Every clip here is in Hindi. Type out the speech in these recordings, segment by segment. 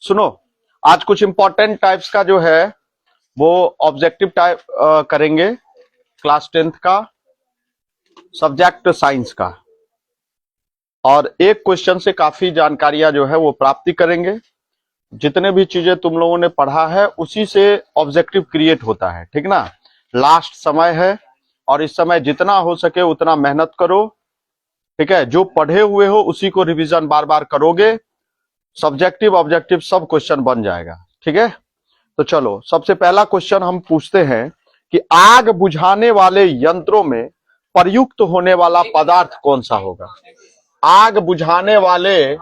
सुनो, आज कुछ इंपॉर्टेंट टाइप्स का जो है वो ऑब्जेक्टिव टाइप करेंगे, क्लास 10th का सब्जेक्ट साइंस का, और एक क्वेश्चन से काफी जानकारियां जो है वो प्राप्ति करेंगे। जितने भी चीजें तुम लोगों ने पढ़ा है उसी से ऑब्जेक्टिव क्रिएट होता है, ठीक ना। लास्ट समय है और इस समय जितना हो सके उतना मेहनत करो, ठीक है। जो पढ़े हुए हो उसी को रिवीजन बार बार करोगे, सब्जेक्टिव ऑब्जेक्टिव सब क्वेश्चन बन जाएगा, ठीक है। तो चलो, सबसे पहला क्वेश्चन हम पूछते हैं कि आग बुझाने वाले यंत्रों में प्रयुक्त होने वाला पदार्थ कौन सा होगा। आग बुझाने वाले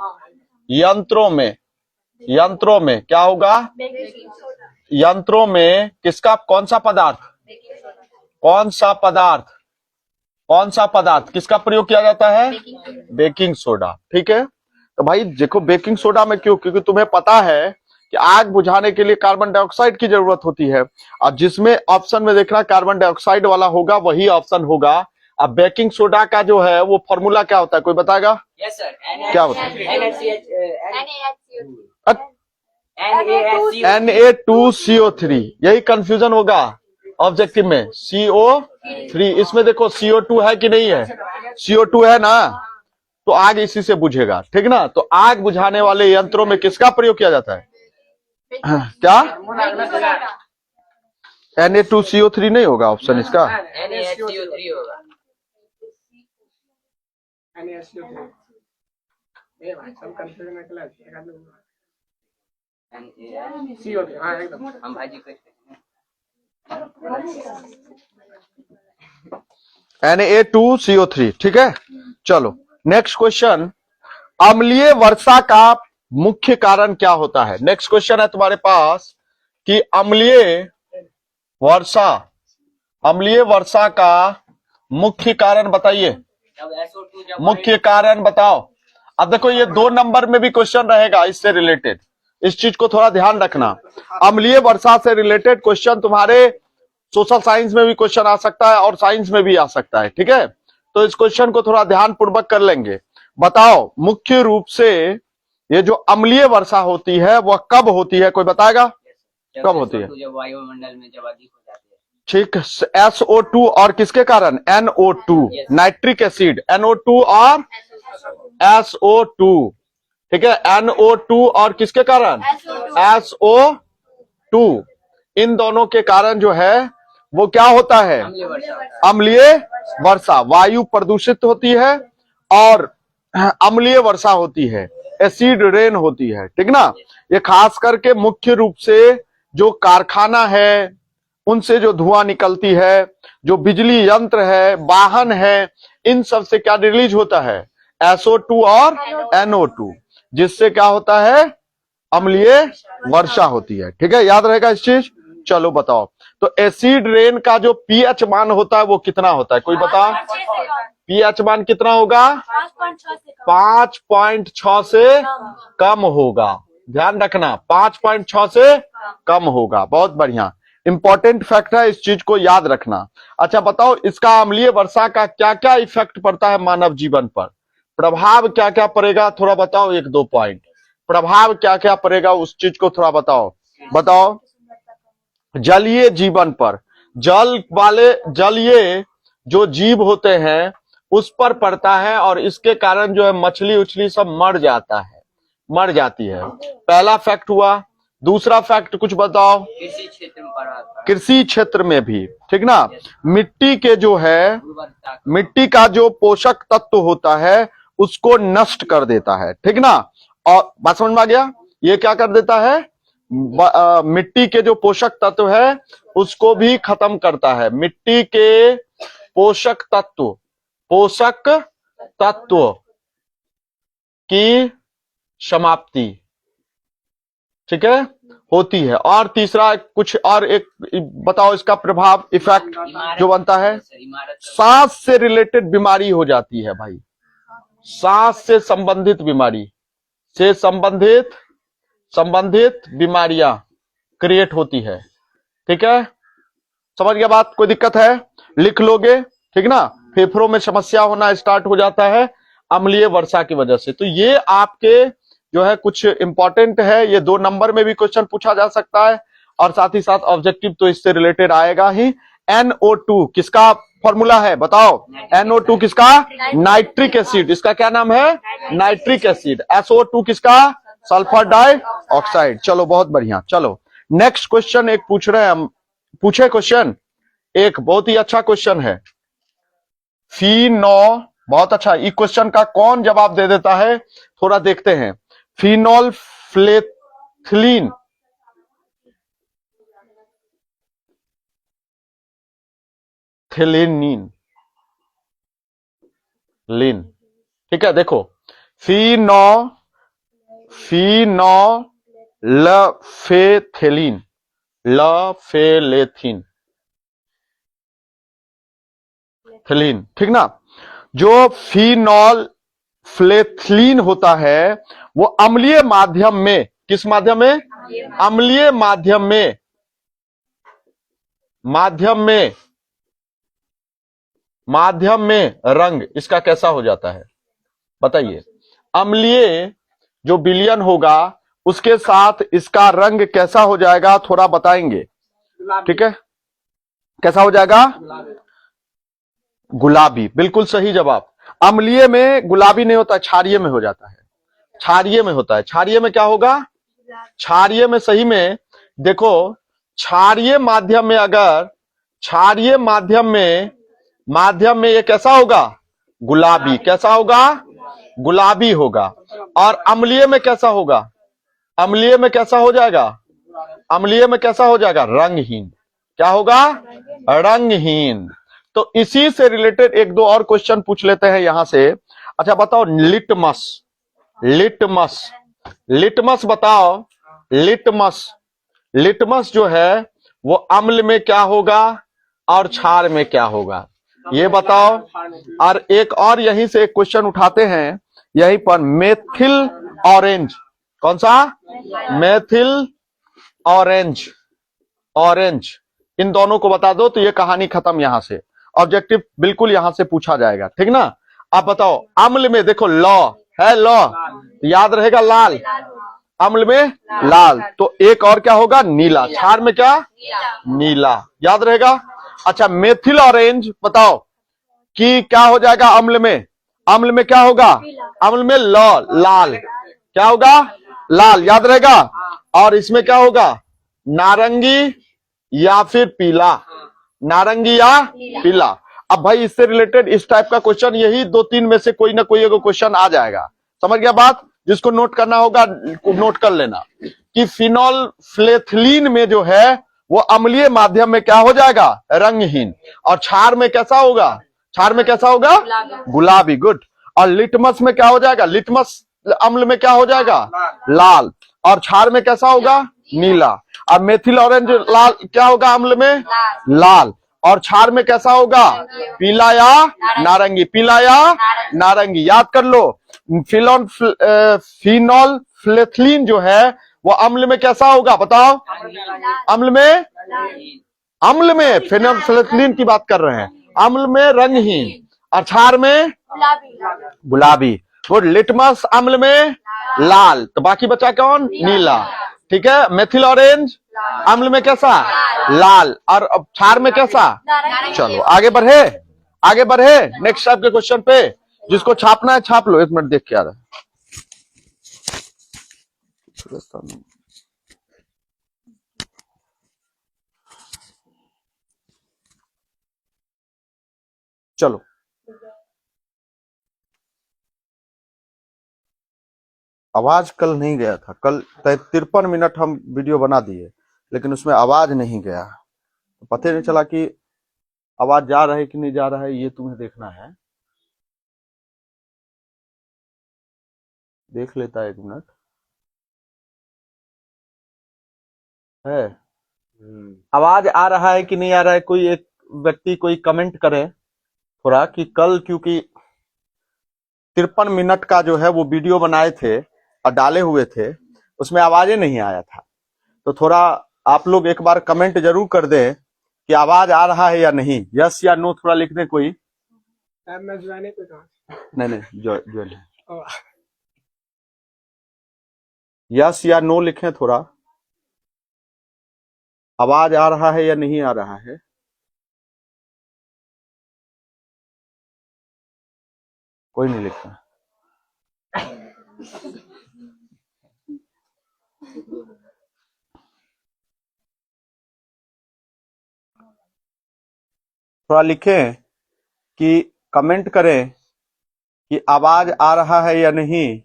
यंत्रों में क्या होगा? यंत्रों में किसका, कौन सा पदार्थ किसका प्रयोग किया जाता है? बेकिंग सोडा, ठीक है। तो भाई देखो, बेकिंग सोडा में क्यों? क्योंकि तुम्हें पता है कि आग बुझाने के लिए कार्बन डाइऑक्साइड की जरूरत होती है, और जिसमें ऑप्शन में देखना कार्बन डाइऑक्साइड वाला होगा वही ऑप्शन होगा। अब बेकिंग सोडा का जो है वो फॉर्मूला क्या होता है, कोई बताएगा? यस सर, क्या होता है? Na2CO3, यही कंफ्यूजन होगा ऑब्जेक्टिव में। CO3, इसमें देखो CO2 है कि नहीं है? CO2 है ना, तो आग इसी से बुझेगा, ठीक ना। तो आग बुझाने वाले यंत्रों में किसका प्रयोग किया जाता है? क्या? Na2CO3 नहीं होगा ऑप्शन इसका। Na2CO3 होगा। हम भाजी Na2CO3, ठीक है। चलो नेक्स्ट क्वेश्चन, अम्लीय वर्षा का मुख्य कारण क्या होता है? नेक्स्ट क्वेश्चन है तुम्हारे पास कि अम्लीय वर्षा का मुख्य कारण बताइए। मुख्य कारण बताओ। अब देखो, ये 2 नंबर में भी क्वेश्चन रहेगा इससे रिलेटेड, इस चीज को थोड़ा ध्यान रखना। अम्लीय वर्षा से रिलेटेड क्वेश्चन तुम्हारे सोशल साइंस में भी क्वेश्चन आ सकता है और साइंस में भी आ सकता है, ठीक है। तो इस क्वेश्चन को थोड़ा ध्यान पूर्वक कर लेंगे। बताओ, मुख्य रूप से ये जो अम्लीय वर्षा होती है वह कब होती है, कोई बताएगा? कब होती है? जब वायुमंडल में जब अधिक हो जाती है, ठीक। SO2 और किसके कारण? NO2, nitric acid. NO2 और SO2, ठीक है। NO2 और किसके कारण? SO2, इन दोनों के कारण जो है वो क्या होता है? अम्लीय वर्षा। वायु प्रदूषित होती है और अम्लीय वर्षा होती है, एसिड रेन होती है, ठीक ना। ये खास करके मुख्य रूप से जो कारखाना है उनसे जो धुआं निकलती है, जो बिजली यंत्र है, वाहन है, इन सब से क्या रिलीज होता है? SO2 और NO2, जिससे क्या होता है? अम्लीय वर्षा होती है, ठीक है। याद रहेगा इस चीज। चलो बताओ, तो एसिड रेन का जो pH मान होता है वो कितना होता है, कोई बता? pH मान कितना होगा? 5.6 से कम होगा। ध्यान रखना, 5.6 से कम होगा। बहुत बढ़िया, इंपॉर्टेंट फैक्ट है, इस चीज को याद रखना। अच्छा बताओ, इसका अम्लीय वर्षा का क्या क्या इफेक्ट पड़ता है मानव जीवन पर? प्रभाव क्या क्या पड़ेगा, थोड़ा बताओ। 1-2 पॉइंट प्रभाव क्या क्या पड़ेगा, उस चीज को थोड़ा बताओ। जलीय जीवन पर, जलीय जो जीव होते हैं उस पर पड़ता है, और इसके कारण जो है मछली उछली सब मर जाती है। पहला फैक्ट हुआ। दूसरा फैक्ट कुछ बताओ। कृषि क्षेत्र में भी, ठीक ना। मिट्टी का जो पोषक तत्व होता है उसको नष्ट कर देता है, ठीक ना। और बात समझ में आ गया? ये क्या कर देता है? मिट्टी के जो पोषक तत्व है उसको भी खत्म करता है। मिट्टी के पोषक तत्व की समाप्ति, ठीक है, होती है। और तीसरा कुछ और एक बताओ, इसका प्रभाव, इफेक्ट जो बनता है, सांस से रिलेटेड बीमारी हो जाती है भाई। सांस से संबंधित बीमारियां क्रिएट होती है, ठीक है। समझ गया बात? कोई दिक्कत है? लिख लोगे, ठीक ना। फेफड़ों में समस्या होना स्टार्ट हो जाता है अम्लीय वर्षा की वजह से। तो ये आपके जो है कुछ इंपॉर्टेंट है, ये 2 नंबर में भी क्वेश्चन पूछा जा सकता है और साथ ही साथ ऑब्जेक्टिव तो इससे रिलेटेड आएगा ही। NO2 किसका फॉर्मूला है बताओ? NO2 किसका? Nitric acid. इसका क्या नाम है? Nitric acid. SO2 किसका? Sulphur dioxide. चलो बहुत बढ़िया। चलो नेक्स्ट क्वेश्चन एक पूछ रहे हैं हम, पूछे क्वेश्चन एक बहुत ही अच्छा क्वेश्चन है। फिनॉल, बहुत अच्छा। इस क्वेश्चन का कौन जवाब दे देता है थोड़ा देखते हैं। फिनॉल फ्लेथिलीन थेलेनिन लिन, ठीक है। देखो फिनोलफेथेलिन, लफेलेथिन थेलिन, ठीक ना। जो फिनॉल फ्लेथिलीन होता है वो अम्लीय माध्यम में, किस माध्यम में? अम्लीय माध्यम में, माध्यम में रंग इसका कैसा हो जाता है बताइए। अम्लीय जो विलयन होगा उसके साथ इसका रंग कैसा हो जाएगा थोड़ा बताएंगे, ठीक है। कैसा हो जाएगा? गुलाबी, बिल्कुल सही जवाब। अम्लीय में गुलाबी नहीं होता, क्षारीय में हो जाता है, क्षारीय में होता है। क्षारीय में क्या होगा? क्षारीय में सही में देखो, क्षारीय माध्यम में अगर, क्षारीय माध्यम में ये कैसा होगा? गुलाबी। कैसा होगा? गुलाबी होगा। और अम्लीय में कैसा होगा? अम्लीय में कैसा हो जाएगा? अम्लीय में कैसा हो जाएगा? रंगहीन। क्या होगा? रंगहीन। तो इसी से रिलेटेड एक दो और क्वेश्चन पूछ लेते हैं यहां से। अच्छा बताओ, लिटमस, लिटमस, लिटमस बताओ। लिटमस जो है वो अम्ल में क्या होगा और क्षार में क्या होगा ये बताओ। और एक और यहीं से एक क्वेश्चन उठाते हैं यहीं पर, मेथिल ऑरेंज, कौन सा? मेथिल ऑरेंज, ऑरेंज, इन दोनों को बता दो तो ये कहानी खत्म। यहां से ऑब्जेक्टिव बिल्कुल यहां से पूछा जाएगा, ठीक ना। आप बताओ, अम्ल में देखो लॉ है, लॉ याद रहेगा, लाल, अम्ल में लाल, तो एक और क्या होगा? नीला। क्षार में क्या? नीला, याद रहेगा। अच्छा मेथिल ऑरेंज बताओ कि क्या हो जाएगा अम्ल में? अम्ल में क्या होगा? अम्ल में लाल, क्या होगा? लाल, याद रहेगा। और इसमें क्या होगा? नारंगी या फिर पीला, नारंगी या पीला। अब भाई इससे रिलेटेड इस टाइप का क्वेश्चन, यही 2-3 में से कोई ना कोई एक क्वेश्चन आ जाएगा। समझ गया बात? जिसको नोट करना होगा नोट कर लेना कि फिनॉल फ्लेथिलीन में जो है वो अम्लीय माध्यम में क्या हो जाएगा? रंगहीन। और क्षार में कैसा होगा? क्षार में कैसा होगा? गुलाबी। गुड। और लिटमस में क्या हो जाएगा? लिटमस अम्ल में क्या हो जाएगा? लाल। और क्षार में कैसा होगा? नीला। और मेथिल ऑरेंज लाल क्या होगा? अम्ल में लाल। और क्षार में कैसा होगा? पीला या नारंगी, पीला या नारंगी। याद कर लो, फिनॉल फ्लेथिलीन जो है वो अम्ल में कैसा होगा बताओ? अम्ल में, अम्ल में फिनॉल फ्लेथिलीन की बात कर रहे हैं, अम्ल में रंगहीन और क्षार में गुलाबी। वो लिटमस अम्ल में लाल, तो बाकी बचा कौन? नीला, ठीक है। मेथिल ऑरेंज अम्ल में कैसा? लाल। और अब क्षार में कैसा? चलो आगे बढ़े, आगे बढ़े नेक्स्ट टाइप के क्वेश्चन पे। जिसको छापना है छाप लो, 1 मिनट देख के आ रहा है। चलो आवाज कल नहीं गया था, कल 53 मिनट हम वीडियो बना दिए लेकिन उसमें आवाज नहीं गया, तो पता नहीं चला कि आवाज जा रहा है कि नहीं जा रहा है, ये तुम्हें देखना है। देख लेता है 1 मिनट है। आवाज आ रहा है कि नहीं आ रहा है, कोई एक व्यक्ति कोई कमेंट करे थोड़ा कि कल क्योंकि 53 मिनट का जो है वो वीडियो बनाए थे और डाले हुए थे, उसमें आवाजें नहीं आया था। तो थोड़ा आप लोग एक बार कमेंट जरूर कर दें कि आवाज आ रहा है या नहीं, यस या नो थोड़ा लिख दें कोई। नहीं जो यस या नो लिखें थोड़ा। आवाज आ रहा है या नहीं आ रहा है? कोई नहीं लिखता। थोड़ा लिखें कि कमेंट करें कि आवाज आ रहा है या नहीं,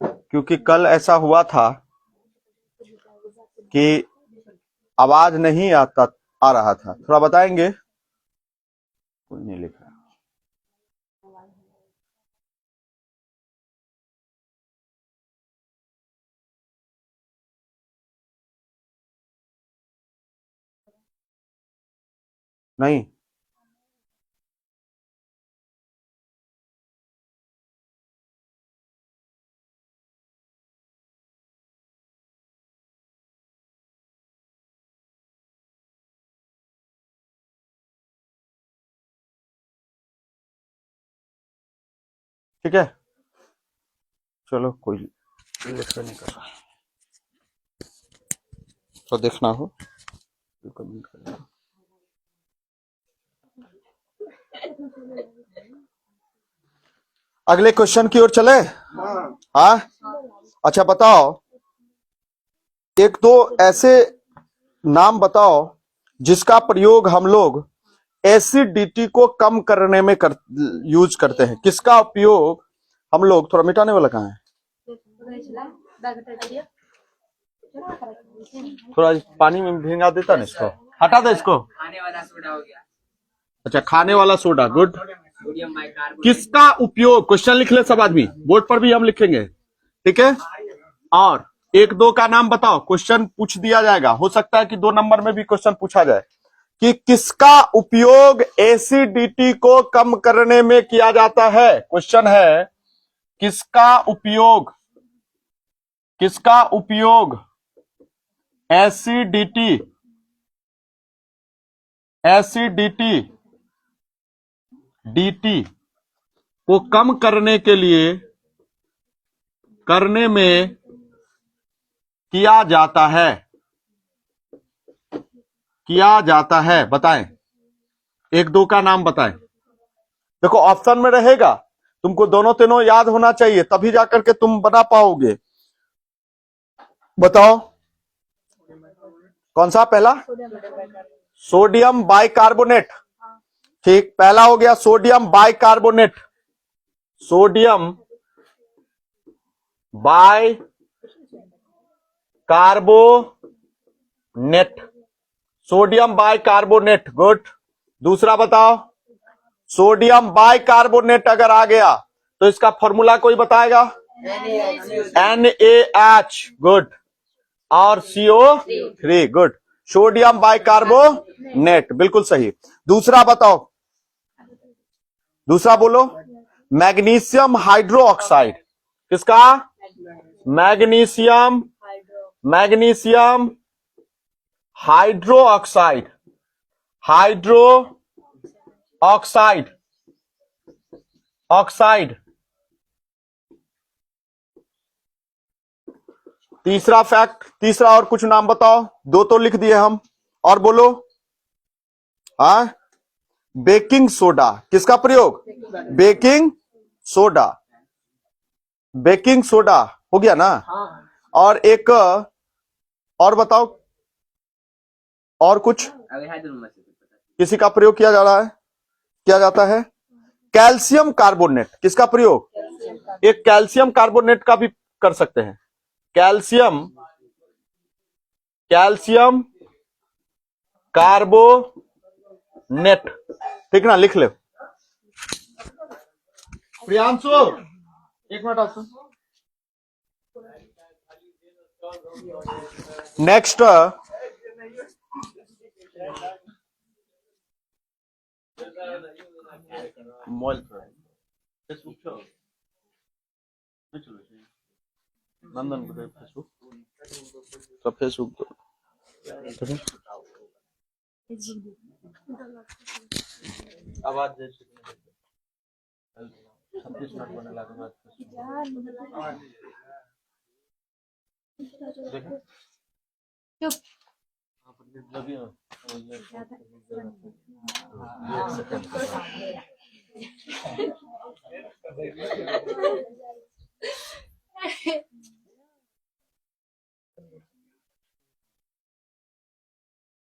क्योंकि कल ऐसा हुआ था कि आवाज नहीं आ रहा था। थोड़ा बताएंगे? कोई नहीं लिख रहा। नहीं, ठीक है, चलो कोई लिखना नहीं कर रहा। तो देखना हो तो कमेंट करना। अगले क्वेश्चन की ओर चले। हाँ, अच्छा बताओ, एक दो ऐसे नाम बताओ जिसका प्रयोग हम लोग एसिडिटी को कम करने में यूज करते हैं। किसका उपयोग हम लोग, थोड़ा मिटाने वाला कहाँ है, थोड़ा पानी में भिंगा देता ना, इसको हटा दे इसको। खाने वाला सोडा हो गया। अच्छा, खाने वाला सोडा, गुड। Sodium bicarbonate. किसका उपयोग, क्वेश्चन लिख ले सब आदमी, बोर्ड पर भी हम लिखेंगे, ठीक है। और एक दो का नाम बताओ, क्वेश्चन पूछ दिया जाएगा। हो सकता है कि 2 नंबर में भी क्वेश्चन पूछा जाए कि किसका उपयोग एसिडिटी को कम करने में किया जाता है। क्वेश्चन है किसका उपयोग एसिडिटी डीटी को कम करने में किया जाता है, बताएं। एक दो का नाम बताएं। देखो ऑप्शन में रहेगा, तुमको दोनों तीनों याद होना चाहिए, तभी जाकर के तुम बना पाओगे। बताओ कौन सा पहला? Sodium bicarbonate. ठीक, पहला हो गया sodium bicarbonate. Sodium bicarbonate, sodium bicarbonate, good. दूसरा बताओ, सोडियम बाइकार्बोनेट अगर आ गया तो इसका फॉर्मूला कोई बताएगा? NaH, good. और CO3, गुड। सोडियम बाइकार्बोनेट, बिल्कुल सही। दूसरा बताओ, दूसरा बोलो। Magnesium hydroxide. किसका? Magnesium hydroxide. ऑक्साइड। तीसरा फैक्ट, तीसरा और कुछ नाम बताओ। 2 तो लिख दिए हम, और बोलो। हाँ, बेकिंग सोडा। किसका प्रयोग? बेकिंग सोडा हो गया ना। और एक और बताओ, और कुछ किसी का प्रयोग किया जाता है? Calcium carbonate. किसका प्रयोग? एक कैल्शियम कार्बोनेट का भी कर सकते हैं। कैल्शियम कार्बोनेट, ठीक ना, लिख ले। प्रियांशु एक मिनट आपसे। नेक्स्ट, नंदन फेसबुक, सब फेसबुक आवाज चुप।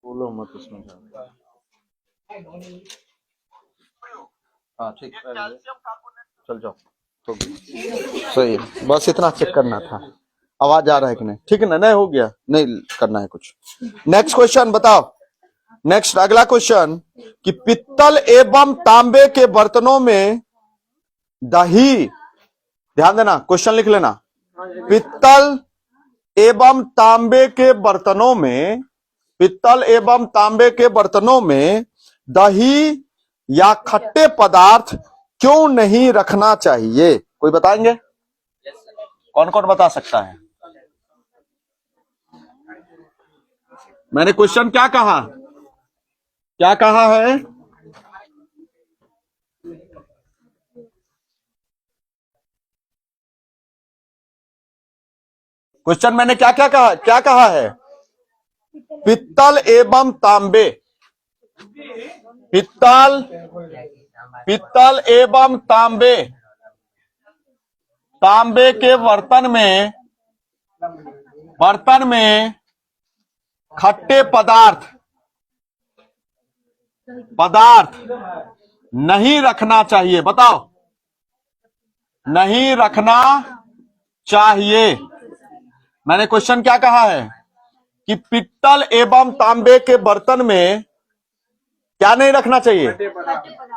बोलो मत उसमें। हाँ ठीक है, चल जाओ। हो गया, सही है, बस इतना चेक करना था। आवाज आ रहा है कि नहीं? ठीक है ना? नहीं हो गया, नहीं करना है कुछ। नेक्स्ट क्वेश्चन बताओ। नेक्स्ट अगला क्वेश्चन कि पित्तल एवं तांबे के बर्तनों में दही, ध्यान देना, क्वेश्चन लिख लेना। पित्तल एवं तांबे के बर्तनों में, पित्तल एवं तांबे के बर्तनों में दही या खट्टे पदार्थ क्यों नहीं रखना चाहिए? कोई बताएंगे? कौन कौन बता सकता है? मैंने क्वेश्चन क्या कहा? क्या कहा है? क्वेश्चन मैंने क्या क्या कहा? क्या कहा है? पित्तल एवं तांबे, पित्तल, पित्तल एवं तांबे, तांबे के बर्तन में खट्टे पदार्थ नहीं रखना चाहिए। बताओ, नहीं रखना चाहिए। मैंने क्वेश्चन क्या कहा है कि पित्तल एवं तांबे के बर्तन में क्या नहीं रखना चाहिए?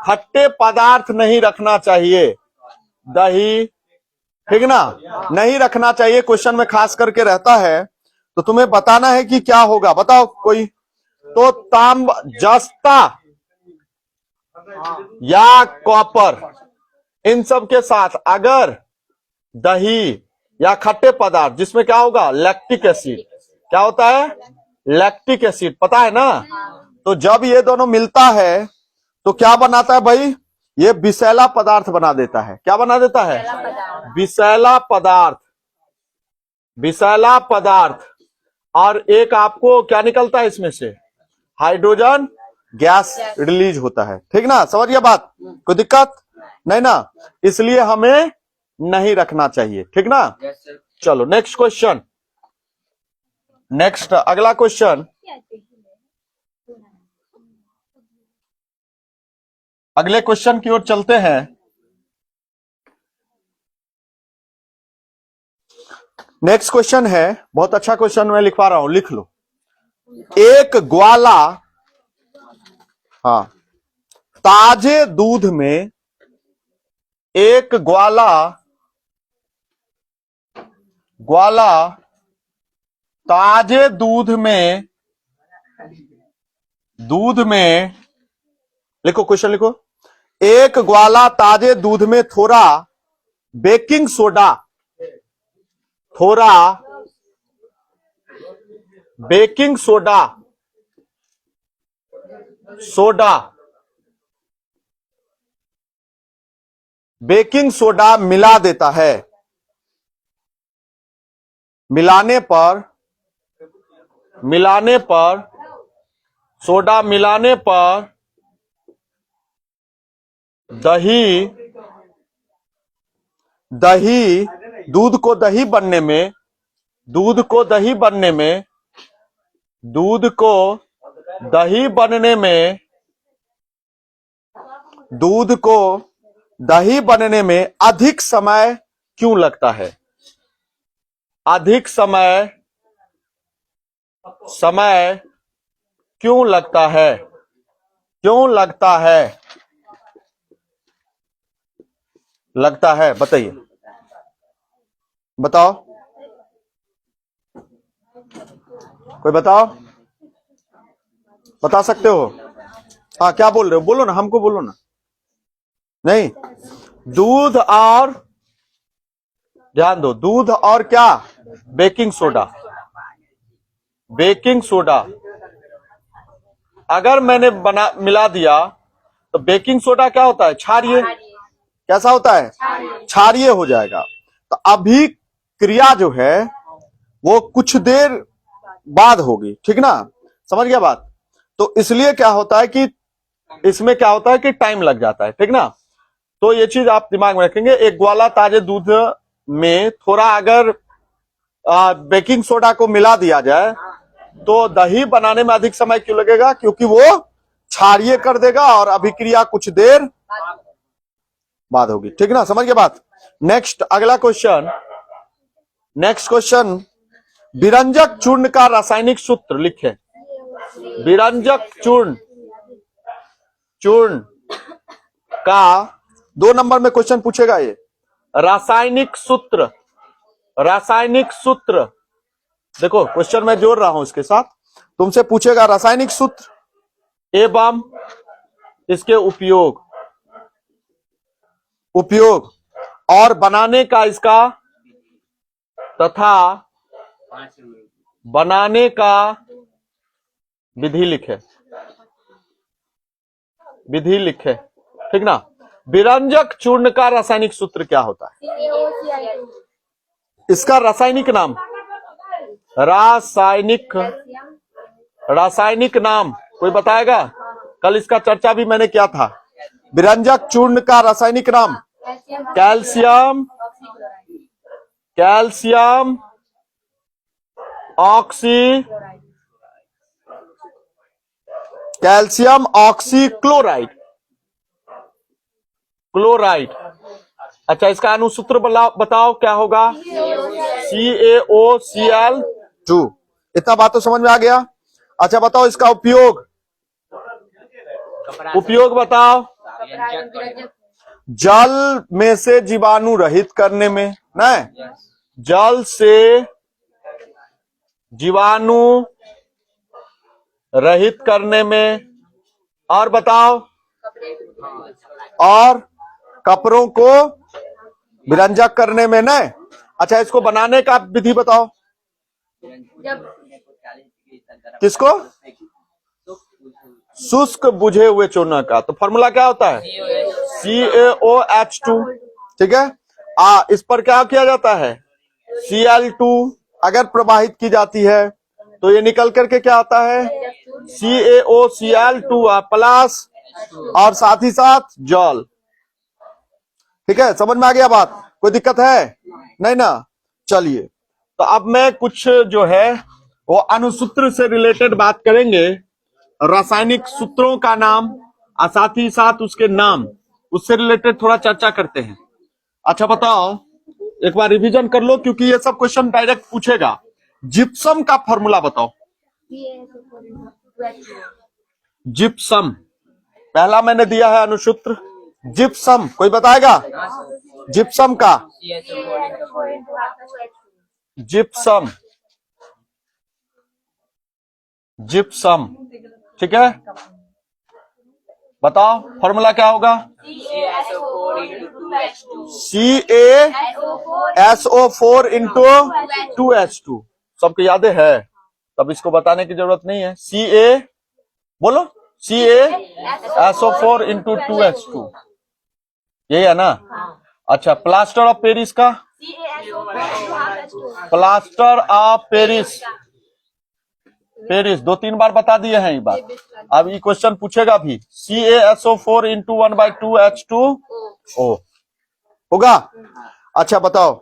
खट्टे पदार्थ नहीं रखना चाहिए। दही, ठीक ना, नहीं रखना चाहिए। क्वेश्चन में खास करके रहता है, तो तुम्हें बताना है कि क्या होगा। बताओ कोई। तो तांब, जस्ता या कॉपर, इन सब के साथ अगर दही या खट्टे पदार्थ, जिसमें क्या होगा? Lactic acid. क्या होता है? लैक्टिक एसिड, पता है ना? तो जब ये दोनों मिलता है तो क्या बनाता है भाई? ये विषैला पदार्थ बना देता है। क्या बना देता है? विषैला पदार्थ, विषैला पदार्थ। और एक आपको क्या निकलता है इसमें से? हाइड्रोजन गैस रिलीज होता है। ठीक ना? समझ गया बात? कोई दिक्कत नहीं ना? इसलिए हमें नहीं रखना चाहिए। ठीक ना? चलो नेक्स्ट क्वेश्चन। नेक्स्ट अगला क्वेश्चन, अगले क्वेश्चन की ओर चलते हैं। नेक्स्ट क्वेश्चन है, बहुत अच्छा क्वेश्चन मैं लिखवा रहा हूं, लिख लो। एक ग्वाला, हाँ, ताजे दूध में, एक ग्वाला ताजे दूध में लिखो, क्वेश्चन लिखो। एक ग्वाला ताजे दूध में थोड़ा बेकिंग सोडा, थोड़ा बेकिंग सोडा बेकिंग सोडा मिला देता है। मिलाने पर सोडा मिलाने पर दही दूध को दही बनने में अधिक समय क्यों लगता है? अधिक समय क्यों लगता है? लगता है बताइए, बताओ, कोई बताओ, बता सकते हो? हाँ, क्या बोल रहे हो? बोलो ना, हमको बोलो ना। नहीं, दूध और, ध्यान दो, दूध और क्या? Baking soda. अगर मैंने मिला दिया तो बेकिंग सोडा क्या होता है? क्षारीय। कैसा होता है? क्षारीय हो जाएगा। तो अभिक्रिया जो है वो कुछ देर बाद होगी, ठीक ना, समझ गया बात। तो इसलिए क्या होता है कि इसमें क्या होता है कि टाइम लग जाता है, ठीक ना। तो ये चीज आप दिमाग में रखेंगे। एक ग्वाला ताजे दूध में थोड़ा अगर बेकिंग सोडा को मिला दिया जाए तो दही बनाने में अधिक समय क्यों लगेगा? क्योंकि वो क्षारीय कर देगा और अभिक्रिया कुछ देर बाद होगी, ठीक ना, समझ गए बात। नेक्स्ट अगला क्वेश्चन, नेक्स्ट क्वेश्चन, विरंजक चूर्ण का रासायनिक सूत्र लिखें। विरंजक चूर्ण का 2 नंबर में क्वेश्चन पूछेगा ये। रासायनिक सूत्र, रासायनिक सूत्र, देखो क्वेश्चन मैं जोड़ रहा हूं इसके साथ, तुमसे पूछेगा रासायनिक सूत्र एवं इसके उपयोग और बनाने का इसका तथा बनाने का विधि लिखे, विधि लिखे, ठीक ना। विरंजक चूर्ण का रासायनिक सूत्र क्या होता है? इसका रासायनिक नाम, रासायनिक नाम कोई बताएगा? कल इसका चर्चा भी मैंने किया था। विरंजक चूर्ण का रासायनिक नाम कैल्शियम ऑक्सीक्लोराइड, क्लोराइड। अच्छा, इसका अनुसूत्र बताओ क्या होगा? CaOCl2। इतना बात तो समझ में आ गया। अच्छा बताओ इसका उपयोग बताओ। जल में से जीवाणु रहित करने में, नहीं, जल से जीवाणु रहित करने में, और बताओ, और कपड़ों को विरंजक करने में, नहीं। अच्छा इसको बनाने का विधि बताओ। किसको? शुष्क बुझे हुए चूर्ण का। तो फॉर्मूला क्या होता है? CaOH2, ठीक है। इस पर क्या किया जाता है? Cl2 अगर प्रवाहित की जाती है तो ये निकल करके क्या आता है? CaOCl2 प्लस और साथ ही साथ जल, ठीक है, समझ में आ गया बात? कोई दिक्कत है? नहीं ना। चलिए, तो अब मैं कुछ जो है वो अनुसूत्र से रिलेटेड बात करेंगे, रासायनिक सूत्रों का नाम और साथ ही साथ उसके नाम, उससे रिलेटेड थोड़ा चर्चा करते हैं। अच्छा बताओ, एक बार रिवीजन कर लो क्योंकि ये सब क्वेश्चन डायरेक्ट पूछेगा। जिप्सम का फॉर्मूला बताओ। जिप्सम पहला मैंने दिया है अनुसूत्र, जिप्सम कोई बताएगा? जिप्सम का, जिप्सम, जिप्सम, ठीक है, बताओ फॉर्मूला क्या होगा? CaSO4 into 2H2। सबको याद है, तब इसको बताने की जरूरत नहीं है। बोलो, CaSO4 इंटू 2H2, यही है ना। अच्छा, प्लास्टर ऑफ पेरिस का, प्लास्टर ऑफ पेरिस, 2-3 बार बता दिए हैं ये बात। अब ये क्वेश्चन पूछेगा भी, CaSO4 इंटू 1/2H2O होगा। अच्छा बताओ,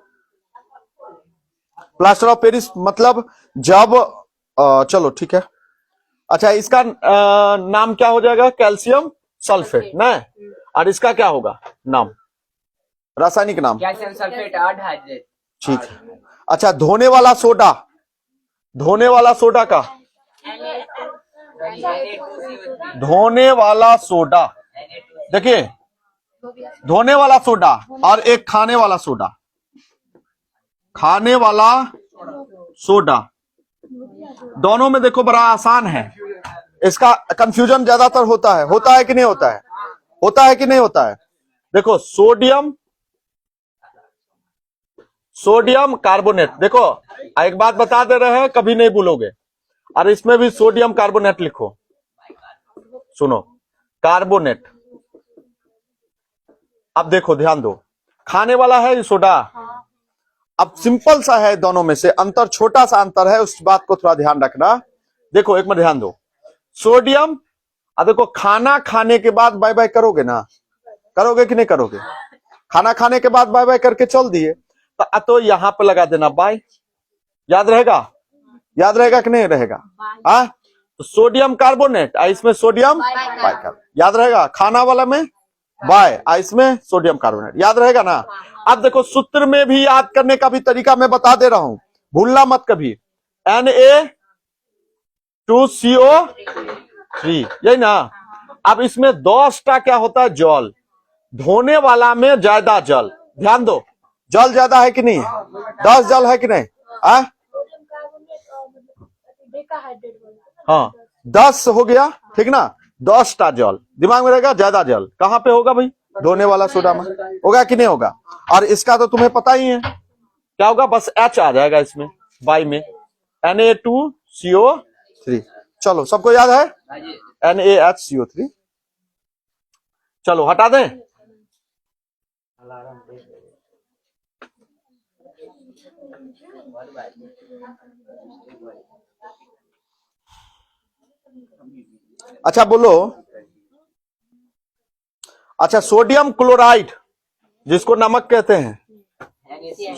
प्लास्टर ऑफ पेरिस मतलब जब चलो ठीक है। अच्छा इसका नाम क्या हो जाएगा? कैल्शियम सल्फेट ना। और इसका क्या होगा नाम, रासायनिक नाम? कैल्शियम सल्फेट और हाइड्रेट, ठीक है। अच्छा धोने वाला सोडा, धोने वाला सोडा का, धोने वाला सोडा, देखिए धोने वाला सोडा और एक खाने वाला सोडा, खाने वाला सोडा, दोनों में देखो बड़ा आसान है। इसका कंफ्यूजन ज्यादातर होता है कि नहीं होता है? होता है कि नहीं होता है? देखो सोडियम कार्बोनेट, देखो एक बात बता दे रहे हैं, कभी नहीं भूलोगे। और इसमें भी सोडियम कार्बोनेट लिखो, सुनो, कार्बोनेट, अब देखो ध्यान दो, खाने वाला है ये सोडा। अब सिंपल सा है, दोनों में से अंतर, छोटा सा अंतर है, उस बात को थोड़ा ध्यान रखना। देखो एक मिनट ध्यान दो, सोडियम, अब देखो खाना खाने के बाद बाय बाय करोगे ना, करोगे कि नहीं करोगे? खाना खाने के बाद बाय बाय करके चल दिए, तो यहां पे लगा देना बाय, याद रहेगा? याद रहेगा कि नहीं रहेगा? हाँ, तो सोडियम कार्बोनेट, इसमें सोडियम बाइकार्बोनेट, याद रहेगा? खाना वाला में बाय, इसमें सोडियम कार्बोनेट, याद रहेगा ना? अब देखो सूत्र में भी याद करने का भी तरीका मैं बता दे रहा हूं, भूलना मत कभी। Na2CO3, यही ना? अब इसमें 10 क्या होता है? जल। धोने वाला में ज्यादा जल, ध्यान दो, जल ज्यादा है कि नहीं? 10 जल है कि नहीं? हाँ, 10 हो गया, ठीक ना? 10 जल, दिमाग में रहेगा, ज्यादा जल कहां पे होगा भाई? धोने वाला सोडा में होगा कि नहीं होगा? और इसका तो तुम्हें पता ही है क्या होगा, बस H आ जाएगा इसमें बाई में, Na2CO3। चलो सबको याद है NaHCO3, चलो हटा दें। अच्छा बोलो, अच्छा सोडियम क्लोराइड जिसको नमक कहते हैं,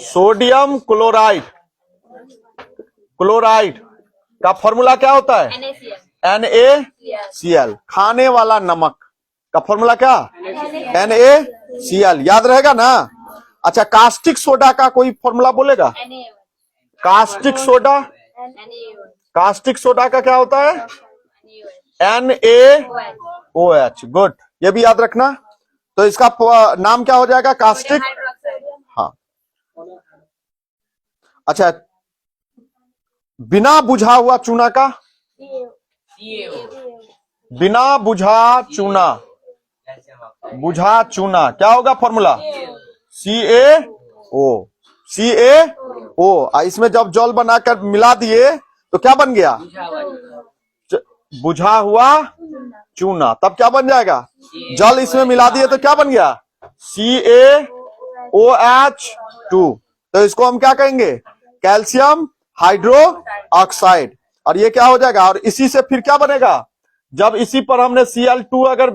सोडियम क्लोराइड, क्लोराइड का फॉर्मूला क्या होता है? NaCl। खाने वाला नमक का फॉर्मूला क्या? NaCl, याद रहेगा ना? अच्छा कास्टिक सोडा का कोई फॉर्मूला बोलेगा? कास्टिक सोडा, कास्टिक सोडा का क्या होता है? NaOH, गुड, ये भी याद रखना। तो इसका नाम क्या हो जाएगा? कास्टिक। हाँ, अच्छा बिना बुझा हुआ चूना का, बिना बुझा चूना, बुझा चूना क्या होगा फॉर्मूला? CaO, CaO। इसमें जब जल बनाकर मिला दिए तो क्या बन गया? बुझा हुआ चूना, तब क्या बन जाएगा? जल इसमें मिला दिए तो क्या बन गया? CaOH2। तो इसको हम क्या कहेंगे? Calcium hydro oxide. और ये क्या हो जाएगा? और इसी से फिर क्या बनेगा? जब इसी पर हमने Cl2 अगर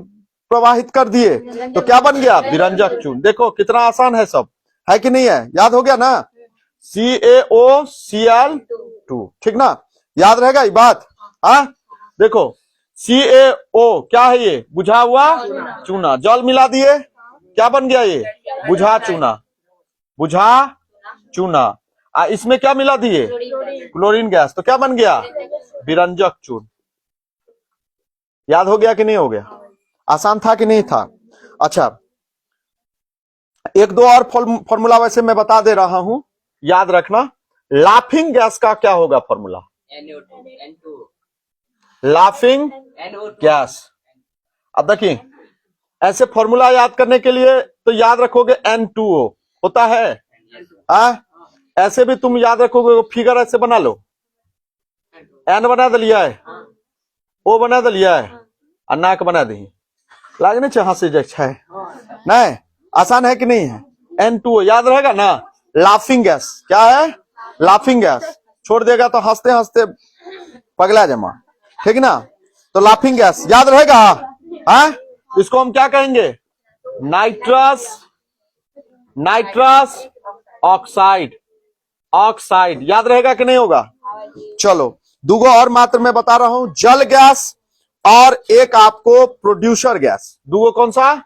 प्रवाहित कर दिए तो क्या बन गया? विरंजक चूर्ण। देखो कितना आसान है, सब है कि नहीं है? याद हो गया ना? CaOCl2, ठीक ना? याद रहेगा ये बात? हाँ, देखो CaO क्या है? ये बुझा हुआ चूना, जल मिला दिए क्या बन गया? ये बुझा चूना, बुझा चूना। इसमें क्या मिला दिए? क्लोरीन गैस, तो क्या बन गया? विरंजक चूर्ण। याद हो गया कि नहीं हो गया? आसान था कि नहीं था? अच्छा एक दो और फॉर्मूला वैसे मैं बता दे रहा हूं, याद रखना। लाफिंग गैस का क्या होगा फॉर्मूला? Laughing gas. अब देखिए, ऐसे फॉर्मूला याद करने के लिए तो याद रखोगे N2O होता है। ऐसे भी तुम याद रखोगे, फिगर ऐसे बना लो, N बना दिया है, O बना दिया है, और नाक बना दी, लागने चाह से है नहीं? आसान है कि नहीं है? N2O याद रहेगा ना? लाफिंग गैस क्या है? लाफिंग गैस, छोड़ देगा तो हंसते हंसते पगला जमा, ठीक ना? तो लाफिंग गैस याद रहेगा। हाँ, इसको हम क्या कहेंगे? नाइट्रस, नाइट्रस ऑक्साइड, ऑक्साइड, याद रहेगा कि नहीं होगा? चलो दूगो और मात्र मैं बता रहा हूं, जल गैस और एक आपको प्रोड्यूसर गैस। दूगो कौन सा?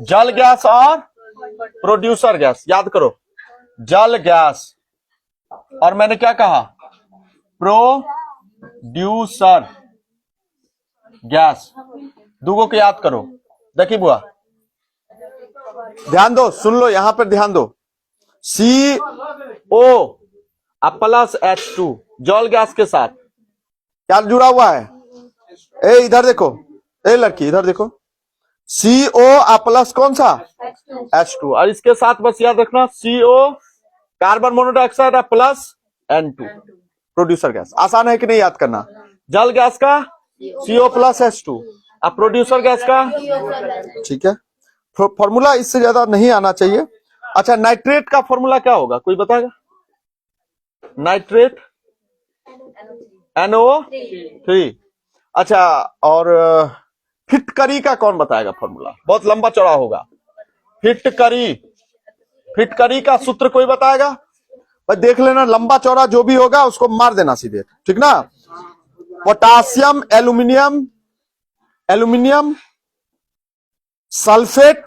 जल गैस और प्रोड्यूसर गैस। याद करो, जल गैस और मैंने क्या कहा? Producer gas. दूगो को याद करो। देखिए बुआ, ध्यान दो, सुन लो, यहां पर ध्यान दो। CO प्लस H2 जल गैस के साथ क्या जुड़ा हुआ है? इधर देखो, लड़की इधर देखो, CO प्लस कौन सा? H2। और इसके साथ बस याद रखना CO carbon monoxide plus N2, producer gas. आसान है कि नहीं याद करना? जल गैस का CO प्लस H2, अब प्रोड्यूसर गैस का, ठीक है। फॉर्मूला इससे ज्यादा नहीं आना चाहिए। अच्छा, नाइट्रेट का फॉर्मूला क्या होगा, कोई बताएगा? Nitrate NO3। अच्छा, और फिटकरी का कौन बताएगा फॉर्मूला? बहुत लंबा चौड़ा होगा। फिटकरी का सूत्र कोई बताएगा? भाई देख लेना, लंबा चौड़ा जो भी होगा उसको मार देना सीधे, ठीक ना। पोटासियम एल्यूमिनियम सल्फेट,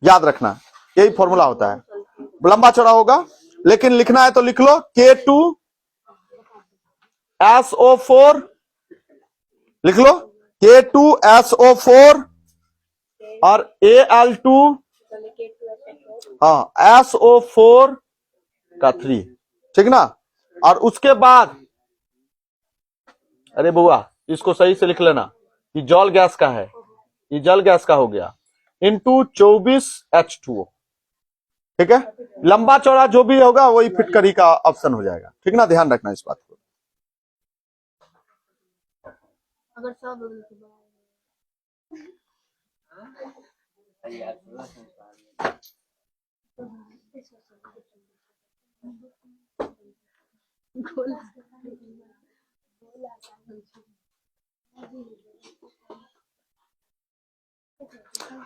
याद रखना, यही फॉर्मूला होता है। लंबा चौड़ा होगा, लेकिन लिखना है तो लिख लो। K2SO4 लिख लो, K2SO4 और Al2 SO4 का 3, ठीक ना। और उसके बाद, अरे बुआ इसको सही से लिख लेना, ये जल गैस का है, ये जल गैस का हो गया, इंटू 24H2O, ठीक है। लंबा चौड़ा जो भी होगा वही फिटकरी का ऑप्शन हो जाएगा, ठीक ना, ध्यान रखना इस बात को। अगर सब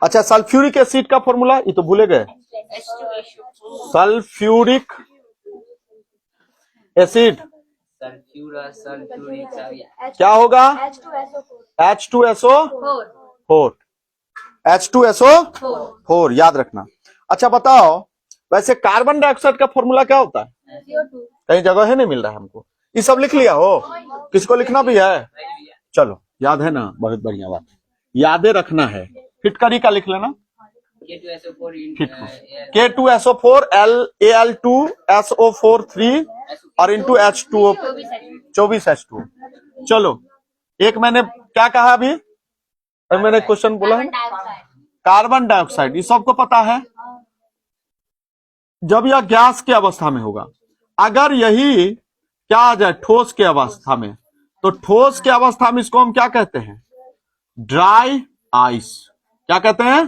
अच्छा, सल्फ्यूरिक एसिड का फॉर्मूला ये तो भूले गए। सल्फ्यूरिक एसिड क्या होगा? H2SO4, याद रखना। अच्छा बताओ, वैसे कार्बन डाइऑक्साइड का फॉर्मूला क्या होता है? कहीं जगह है नहीं मिल रहा है हमको, ये सब लिख लिया हो? किसको लिखना भी है? चलो याद है ना, बहुत बढ़िया बात, यादें रखना है। फिटकरी का लिख लेना, K2SO4 Al2SO4 3 और इंटू H2O 24H2। चलो, एक मैंने क्या कहा अभी मैंने क्वेश्चन बोला है, कार्बन डाइऑक्साइड, ये सबको पता है। जब यह गैस की अवस्था में होगा, अगर यही क्या आ जाए ठोस की अवस्था में, तो ठोस की अवस्था में इसको हम क्या कहते हैं? Dry ice. क्या कहते हैं?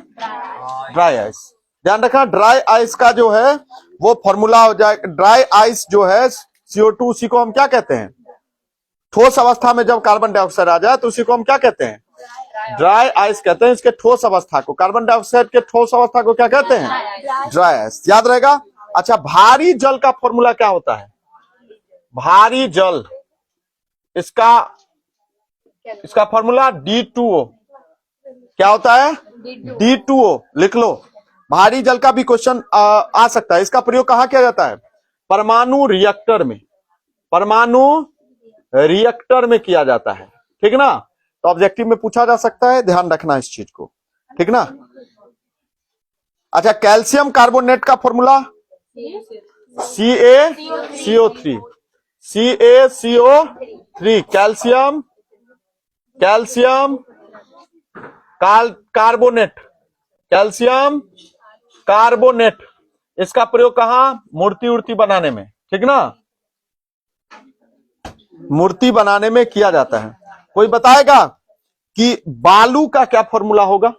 Dry ice. ध्यान रखना, ड्राई आइस का जो है वो फॉर्मूला हो जाए, ड्राई आइस जो है CO2, उसी को हम क्या कहते हैं? ठोस अवस्था में जब कार्बन डाइऑक्साइड आ जाए तो उसी को हम क्या कहते हैं? ड्राई आइस कहते हैं। इसके ठोस अवस्था को, कार्बन डाइऑक्साइड के ठोस अवस्था को क्या कहते हैं? Dry ice. याद रहेगा। अच्छा, भारी जल का फॉर्मूला क्या होता है? भारी जल, इसका फॉर्मूला D2O। क्या होता है? D2O लिख लो। भारी जल का भी क्वेश्चन आ सकता है। इसका प्रयोग कहां किया जाता है? परमाणु रिएक्टर में, परमाणु रिएक्टर में किया जाता है, ठीक ना। तो ऑब्जेक्टिव में पूछा जा सकता है, ध्यान रखना इस चीज को, ठीक ना। अच्छा, कैल्शियम कार्बोनेट का formula CaCO3, CaCO3, calcium carbonate, calcium carbonate. इसका प्रयोग कहां? मूर्ति उर्ति बनाने में, ठीक ना, मूर्ति बनाने में किया जाता है। कोई बताएगा कि बालू का क्या फॉर्मूला होगा?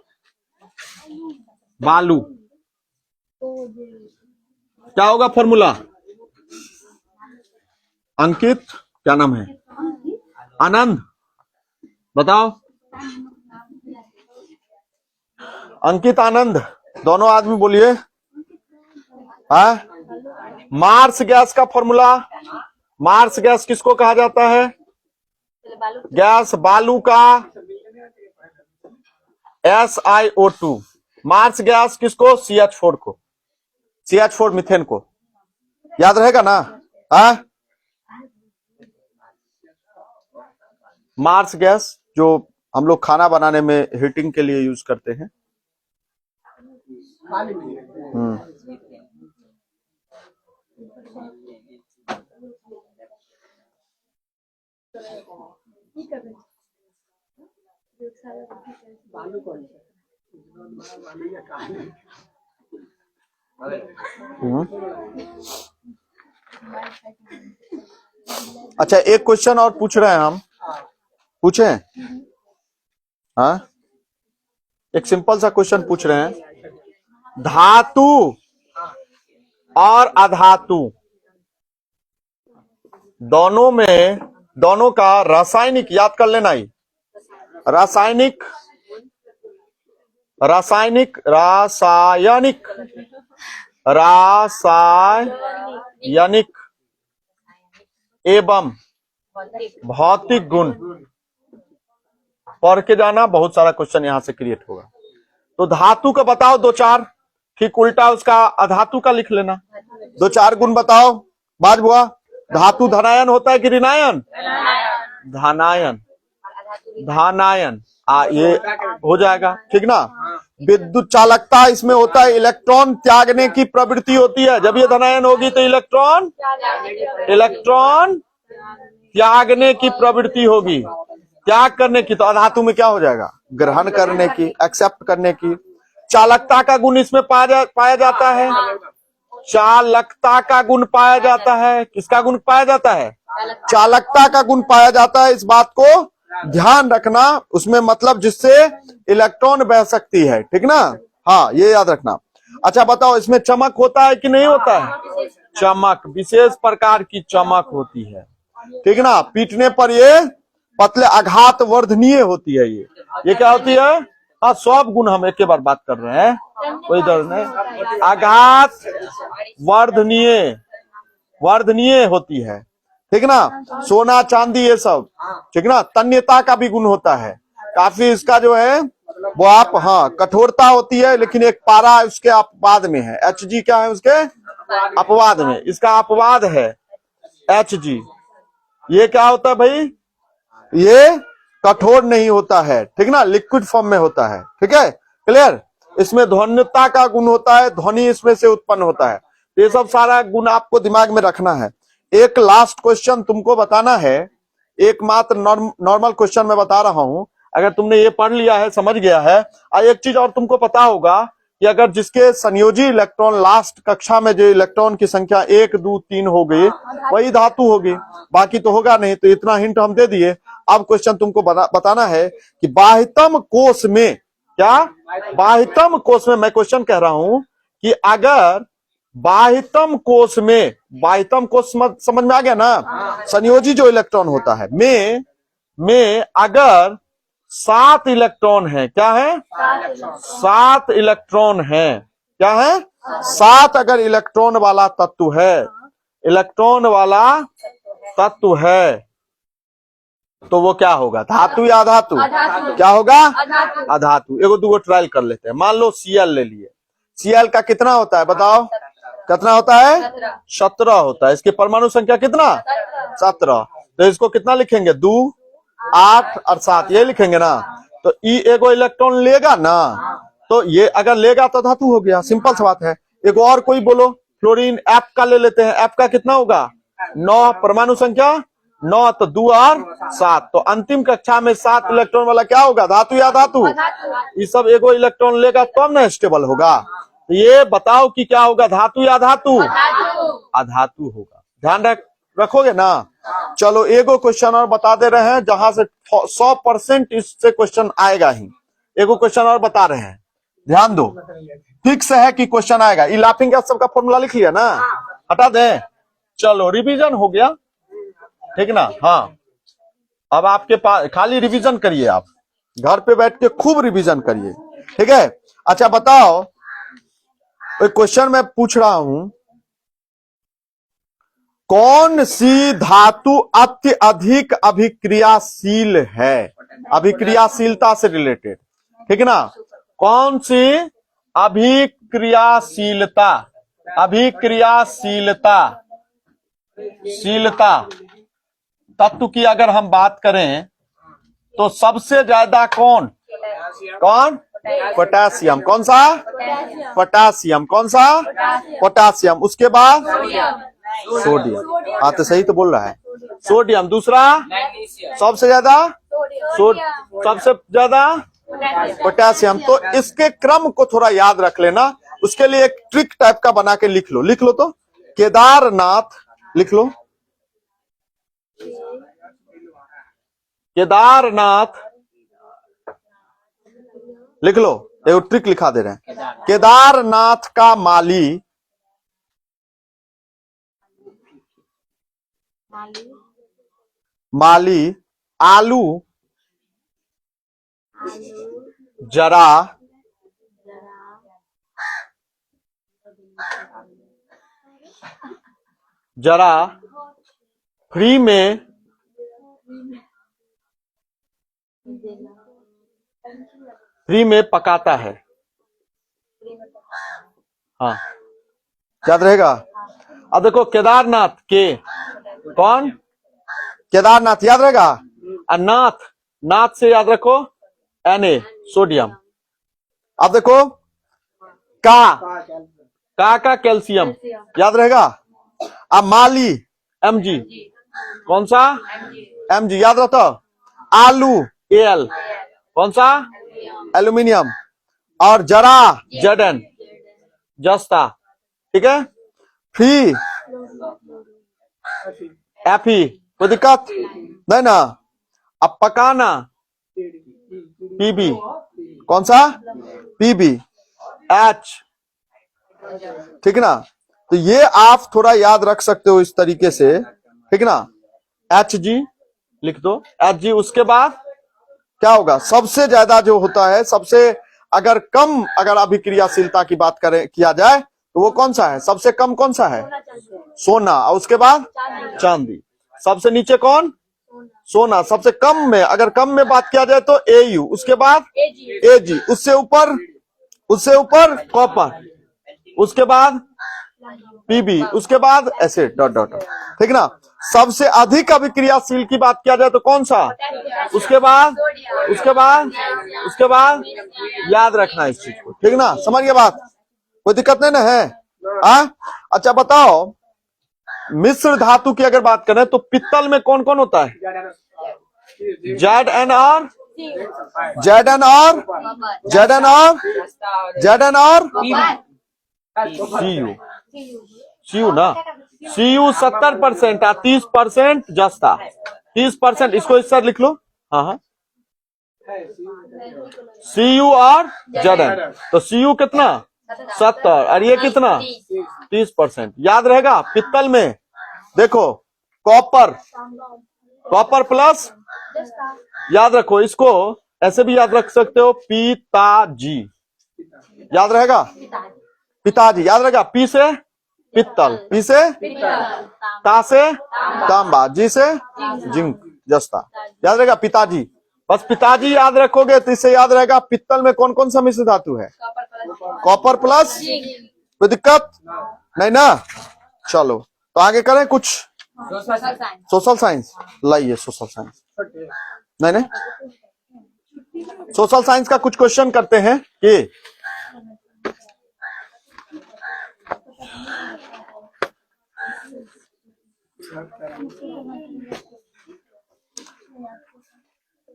बालू क्या होगा फॉर्मूला? अंकित, क्या नाम है? आनंद, बताओ। अंकित, आनंद, दोनों आदमी बोलिए। हाँ, मार्स गैस का फॉर्मूला, मार्स गैस किसको कहा जाता है? गैस बालू का SiO2। मार्स गैस किसको? CH4 को, CH4 मीथेन को। याद रहेगा ना? हाँ, मार्स गैस जो हम लोग खाना बनाने में हीटिंग के लिए यूज करते हैं। अच्छा, एक क्वेश्चन और पूछ रहे हैं हम, पूछें? हाँ, एक सिंपल सा क्वेश्चन पूछ रहे हैं। धातु और अधातु दोनों का रासायनिक, याद कर लेना ही, रासायनिक एवं भौतिक गुण पढ़ के जाना, बहुत सारा क्वेश्चन यहां से क्रिएट होगा। तो धातु का बताओ दो चार, ठीक उल्टा उसका अधातु का लिख लेना। दो चार गुण बताओ बाज बुआ। धातु धनायन होता है कि ऋणायन? धनायन ये हो जाएगा, ठीक ना। विद्युत चालकता इसमें होता है, इलेक्ट्रॉन त्यागने की प्रवृत्ति होती है। जब ये धनायन होगी तो इलेक्ट्रॉन त्यागने की प्रवृत्ति होगी, त्याग करने की। तो अधातु में क्या हो जाएगा? ग्रहण करने की, एक्सेप्ट करने की। चालकता का गुण इसमें पाया जाता है, चालकता का गुण पाया जाता है। किसका गुण पाया जाता है? चालकता का गुण पाया जाता है। इस बात को ध्यान रखना, उसमें मतलब जिससे इलेक्ट्रॉन बह सकती है, ठीक ना। हाँ, ये याद रखना। अच्छा बताओ, इसमें चमक होता है कि नहीं होता है? चमक, विशेष प्रकार की चमक होती है, ठीक ना। पीटने पर ये पतले आघात वर्धनीय होती है। ये क्या होती है? हाँ, सब गुण हम एक के बार बात कर रहे हैं, कोई दर्द नहीं। आघात वर्धनीय होती है, ठीक ना। सोना चांदी ये सब, ठीक ना। तन्यता का भी गुण होता है काफी, इसका जो है वो आप, हाँ, कठोरता होती है, लेकिन एक पारा उसके अपवाद में है। Hg क्या है? उसके अपवाद में, इसका अपवाद है Hg। ये क्या होता है भाई? ये कठोर नहीं होता है, ठीक ना, लिक्विड फॉर्म में होता है, ठीक है, क्लियर। इसमें ध्वनिता का गुण होता है, ध्वनि इसमें से उत्पन्न होता है। ये सब सारा गुण आपको दिमाग में रखना है। एक लास्ट क्वेश्चन तुमको बताना है, एकमात्र नॉर्मल क्वेश्चन मैं बता रहा हूं। अगर तुमने ये पढ़ लिया है, समझ गया है। एक चीज और तुमको पता होगा कि अगर जिसके संयोजी इलेक्ट्रॉन, लास्ट कक्षा में जो इलेक्ट्रॉन की संख्या 1 2 3 हो गई, वही धातु होगी, बाकी तो होगा नहीं। तो इतना हिंट हम दे दिए। अब क्वेश्चन तुमको बताना है कि बाह्यतम कोश में, क्या बाह्यतम कोश में, मैं क्वेश्चन कह रहा हूं कि अगर बाह्यतम कोश में, बाह्यतम कोश समझ में आ गया ना, संयोजी जो इलेक्ट्रॉन होता है में अगर 7 इलेक्ट्रॉन है, क्या है? 7 इलेक्ट्रॉन है, क्या है? 7 अगर इलेक्ट्रॉन वाला तत्व है, इलेक्ट्रॉन वाला तत्व है, तो वो क्या होगा? धातु या अधातु? क्या होगा? अधातु। एगो दूगो ट्रायल कर लेते हैं। मान लो Cl ले लिए। Cl का कितना होता है बताओ? कितना होता है? 17 होता है। इसकी परमाणु संख्या कितना? 17। तो इसको कितना लिखेंगे? 2 8 और 7, ये लिखेंगे ना। तो ई एगो इलेक्ट्रॉन लेगा ना, तो ये अगर लेगा तो धातु हो गया, सिंपल सी बात है। एक और कोई बोलो, फ्लोरीन F का ले लेते हैं। F का कितना होगा? 9, परमाणु संख्या 9, तो 2 और 7। तो अंतिम कक्षा में 7 इलेक्ट्रॉन वाला क्या होगा? धातु या धातु? ये सब एगो इलेक्ट्रॉन लेगा तो ना स्टेबल होगा। तो ये बताओ कि क्या होगा? धातु या धातु? अधातु होगा। ध्यान रखोगे ना। चलो एगो क्वेश्चन और बता दे रहे हैं, जहां से 100% इससे क्वेश्चन आएगा ही। एगो क्वेश्चन और बता रहे हैं, ध्यान दो, फिक्स है कि क्वेश्चन आएगा। ये लाफिंग गैस सबका फॉर्मूला लिख लिया ना, हटा दें। चलो रिवीजन हो गया, ठीक ना। हाँ, अब आपके पास खाली रिवीजन करिए, आप घर पे बैठ के खूब रिवीजन करिए, ठीक है। अच्छा बताओ, एक क्वेश्चन मैं पूछ रहा हूं, कौन सी धातु अत्यधिक अभिक्रियाशील है? अभिक्रियाशीलता से रिलेटेड, ठीक ना। कौन सी अभिक्रियाशीलता तत्व की अगर हम बात करें तो सबसे ज्यादा कौन? पोटेशियम। कौन सा? पोटेशियम। कौन सा? पोटेशियम। उसके बाद सोडियम। हाँ, तो सही तो बोल रहा है, सोडियम। दूसरा सबसे ज्यादा पोटेशियम। तो इसके क्रम को थोड़ा याद रख लेना। उसके लिए एक ट्रिक टाइप का बना के लिख लो तो केदारनाथ लिख लो। केदारनाथ लिख लो, एक ट्रिक लिखा दे रहे हैं। केदारनाथ का माली माली आलू जरा जरा फ्री में पकाता है। हाँ, याद रहेगा। अब देखो केदारनाथ के कौन, केदारनाथ याद रहेगा। और नाथ, नाथ से याद रखो Na सोडियम। अब देखो का कैल्शियम याद रहेगा। अब माली Mg, कौन सा Mg याद रहता। आलू Al, कौन सा एल्यूमिनियम। और जरा Zn, जस्ता, ठीक है। फी Fe, कोई दिक्कत नहीं ना। अब पकाना Pb, कौन सा Pb H, ठीक ना। तो ये आप थोड़ा याद रख सकते हो इस तरीके से, ठीक ना। Hg लिख दो Hg। उसके बाद क्या होगा, सबसे ज्यादा जो होता है, सबसे अगर कम अगर अभिक्रियाशीलता की बात करें किया जाए तो वो कौन सा है, सबसे कम कौन सा है, सोना। और उसके बाद चांदी। सबसे नीचे कौन, सोना। सबसे कम में, अगर कम में बात किया जाए तो Au, उसके बाद Ag, उससे ऊपर कॉपर, उसके बाद Pb, उसके बाद एसिड डॉट डॉट, ठीक ना। सबसे अधिक अभिक्रियाशील की बात किया जाए तो कौन सा, उसके बाद याद रखना इस चीज को, ठीक ना। समझ गए बात, कोई दिक्कत नहीं ना है। अच्छा बताओ, मिश्र धातु की अगर बात करें तो पित्तल में कौन कौन होता है, Zn और Cu ना। Cu 70% 30% जस्ता, 30%। इसको इस तरह लिख लो। हाँ, Cu और Zn। तो Cu कितना 70 और ये कितना 30%। याद रहेगा। पित्तल में देखो कॉपर प्लस, याद रखो इसको ऐसे भी याद रख सकते हो, पिताजी, याद रहेगा। पिताजी याद रहेगा। पी से पित्तल, पी से ता से तांबा, जी से जिंक जस्ता, याद रहेगा पिताजी। बस पिताजी याद रखोगे तो इससे याद रहेगा पित्तल में कौन कौन सा मिश्र धातु है, कॉपर प्लस। कोई दिक्कत नहीं ना। चलो तो आगे करें कुछ सोशल साइंस। लाइए सोशल साइंस, नहीं सोशल साइंस का कुछ क्वेश्चन करते हैं कि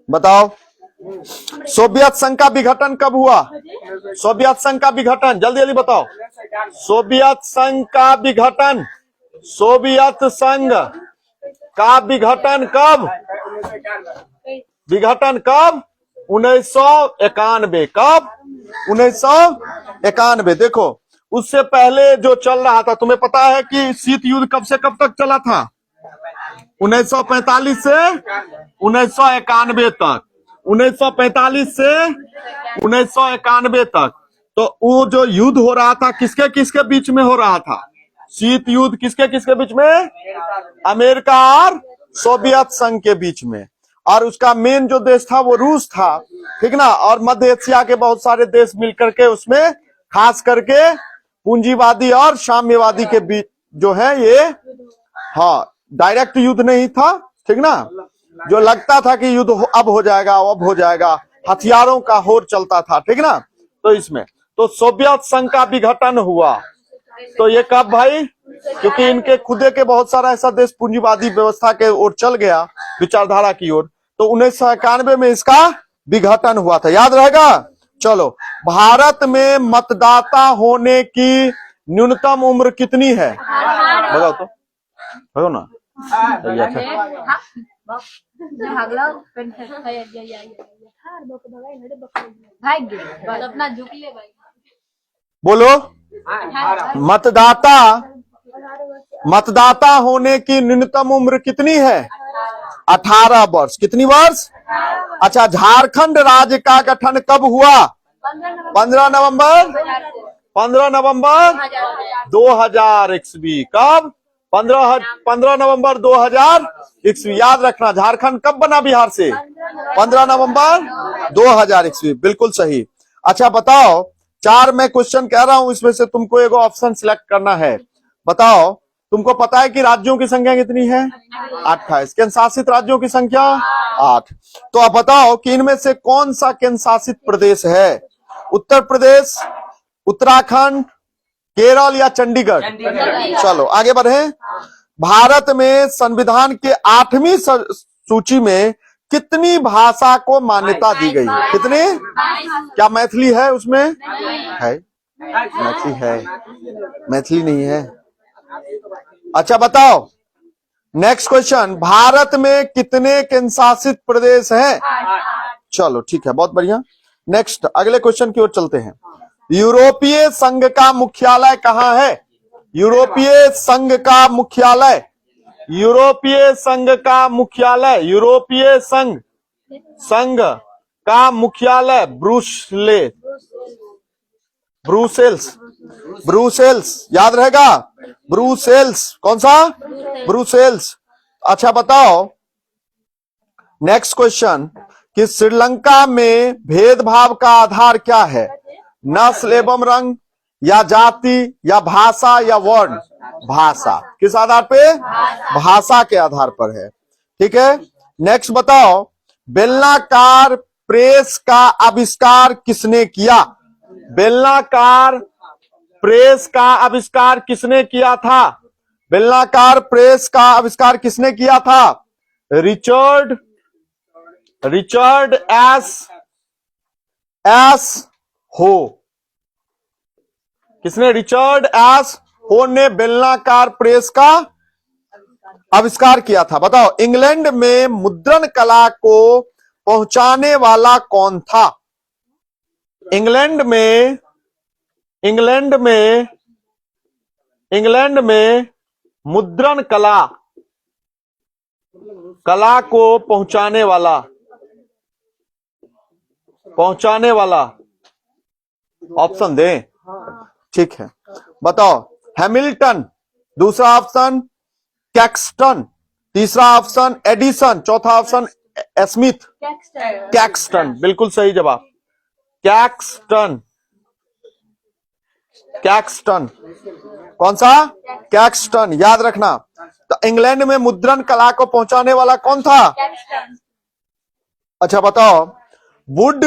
बताओ सोवियत संघ का विघटन कब हुआ, सोवियत संघ का विघटन जल्दी जल्दी बताओ। सोवियत संघ का विघटन, सोवियत संघ का विघटन कब, विघटन कब 1991। कब 1991। देखो उससे पहले जो चल रहा था, तुम्हें पता है कि शीत युद्ध कब से कब तक चला था, 1945 से 1991 तक, 1945 से 1991 तक। तो वो जो युद्ध हो रहा था किसके किसके बीच में हो रहा था, शीत युद्ध किसके किसके बीच में, अमेरिका और सोवियत संघ के बीच में। और उसका मेन जो देश था वो रूस था, ठीक ना। और मध्य एशिया के बहुत सारे देश मिलकर के उसमें खास करके पूंजीवादी और साम्यवादी के बीच जो है ये, हाँ डायरेक्ट युद्ध नहीं था, ठीक ना। जो लगता था कि युद्ध अब हो जाएगा, हथियारों का होड़ चलता था, ठीक ना। तो इसमें तो सोवियत संघ का विघटन हुआ। तो ये कब भाई, क्योंकि इनके खुदे के बहुत सारा ऐसा देश पूंजीवादी व्यवस्था के ओर चल गया, विचारधारा की ओर। तो 1991 में इसका विघटन हुआ था, याद रहेगा। चलो भारत में मतदाता होने की न्यूनतम उम्र कितनी है, बताओ तो, बताओ ना। सही है। भागला पेन है या हार बक भगाई नडे बक भाग गए बस अपना झुक ले भाई बोलो, मतदाता होने की न्यूनतम उम्र कितनी है? 18 वर्ष। कितनी वर्ष? अच्छा, झारखंड राज्य का गठन कब हुआ? 15 नवंबर 2000 ईस्वी। कब? 15 नवंबर 2000 ईस्वी। याद रखना, झारखंड कब बना बिहार से? 15 नवंबर 2000 ईस्वी। बिल्कुल सही। अच्छा बताओ, 4 मैं क्वेश्चन कह रहा हूं, इसमें से तुमको एक ऑप्शन सिलेक्ट करना है। बताओ, तुमको पता है कि राज्यों की संख्या कितनी है? 28। केंद्र शासित राज्यों की संख्या 8। तो अब बताओ कि इनमें से कौन सा केंद्र शासित प्रदेश है? उत्तर प्रदेश, उत्तराखंड, केरल या चंडीगढ़? चलो आगे बढ़े। भारत में संविधान के 8वीं सूची में कितनी भाषा को मान्यता दी गई? कितनी? क्या मैथिली है उसमें? है, मैथिली है, मैथिली नहीं है। अच्छा बताओ, नेक्स्ट क्वेश्चन, भारत में कितने केंद्र शासित प्रदेश हैं? चलो ठीक है, बहुत बढ़िया। नेक्स्ट अगले क्वेश्चन की ओर चलते हैं। यूरोपीय संघ का मुख्यालय कहां है? यूरोपीय संघ का मुख्यालय, यूरोपीय संघ का मुख्यालय, यूरोपीय संघ का मुख्यालय ब्रुसेल्स। याद रहेगा, ब्रुसेल्स। कौन सा? ब्रुसेल्स। अच्छा बताओ, नेक्स्ट क्वेश्चन, कि श्रीलंका में भेदभाव का आधार क्या है? नस्ल एवं रंग, या जाति, या भाषा, या वर्ण? भाषा। किस आधार पे? भाषा के आधार पर है। ठीक है। नेक्स्ट बताओ, बेलनाकार प्रेस का आविष्कार किसने किया? बेलनाकार प्रेस का आविष्कार किसने किया था? बेलनाकार प्रेस का आविष्कार किसने किया था? रिचर्ड एस हो। किसने? रिचर्ड एस हो ने बेलनाकार प्रेस का आविष्कार किया था। बताओ, इंग्लैंड में मुद्रण कला को पहुंचाने वाला कौन था? इंग्लैंड में मुद्रण कला को पहुंचाने वाला ऑप्शन दे। ठीक है, बताओ, हैमिल्टन, दूसरा ऑप्शन कैक्सटन, तीसरा ऑप्शन एडिसन, चौथा ऑप्शन स्मिथ। कैक्सटन बिल्कुल सही जवाब। कैक्सटन। कौन सा? कैक्सटन। याद रखना। तो इंग्लैंड में मुद्रण कला को पहुंचाने वाला कौन था? अच्छा बताओ, वुड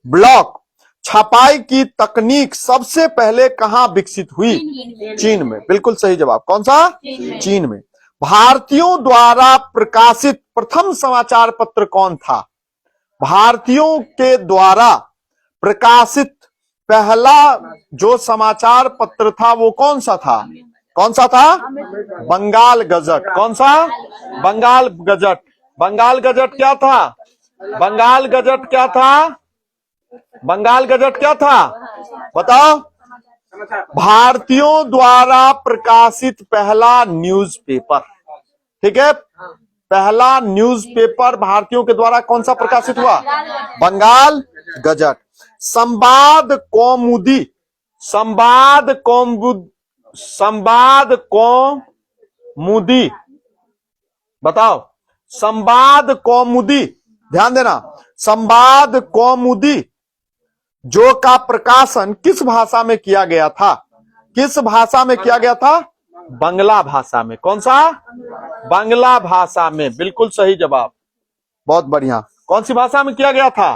ब्लॉक छपाई की तकनीक सबसे पहले कहां विकसित हुई? चीन में। बिल्कुल सही जवाब। कौन सा? चीन में। भारतीयों द्वारा प्रकाशित प्रथम समाचार पत्र कौन था? भारतीयों के द्वारा प्रकाशित पहला जो समाचार पत्र था वो कौन सा था? कौन सा था? बंगाल गजट। कौन सा? बंगाल गजट। बंगाल गजट क्या था? बंगाल गजट क्या था? बंगाल गजट क्या था? बताओ। भारतीयों द्वारा प्रकाशित पहला न्यूज़पेपर। ठीक है, पहला न्यूज़पेपर भारतीयों के द्वारा कौन सा प्रकाशित हुआ? बंगाल गजट। संवाद कौमुदी। बताओ, संवाद कौमुदी, ध्यान देना, संवाद कौमुदी जो का प्रकाशन किस भाषा में किया गया था? किस भाषा में किया गया था? बंगला भाषा में। कौन सा? बंगला भाषा में। बिल्कुल सही जवाब, बहुत बढ़िया। कौन सी भाषा में किया गया था?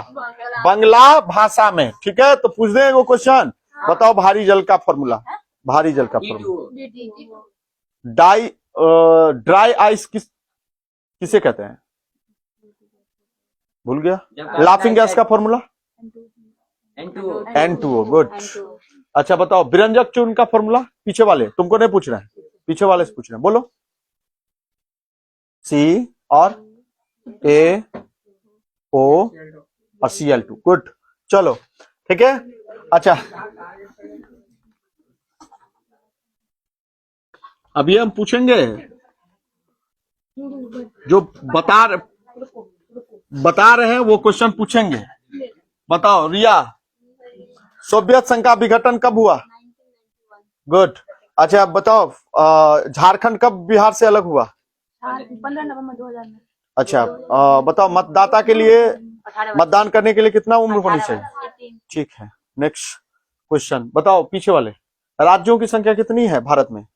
बंगला भाषा में। ठीक है, तो पूछ दें वो क्वेश्चन। बताओ, भारी जल का फॉर्मूला। भारी जल का फॉर्मूला। ड्राई आइस किसे कहते हैं? भूल गया। लाफिंग गैस का फॉर्मूला? N2O। गुड। अच्छा बताओ, विरंजक चूर्ण का फॉर्मूला? पीछे वाले, तुमको नहीं पूछ रहे हैं, पीछे वाले से पूछ रहे हैं, बोलो। सी और ए ओ और Cl2। गुड, चलो ठीक है। अच्छा, अभी हम पूछेंगे जो बता रहे हैं वो क्वेश्चन पूछेंगे। बताओ रिया, सोवियत संघ का विघटन कब हुआ? गुड। अच्छा बताओ, झारखंड कब बिहार से अलग हुआ? 15 नवंबर 2000 में। अच्छा, बताओ मतदाता के लिए मतदान करने के लिए कितना उम्र होनी चाहिए? ठीक है, नेक्स्ट क्वेश्चन बताओ पीछे वाले। राज्यों की संख्या कितनी है भारत में?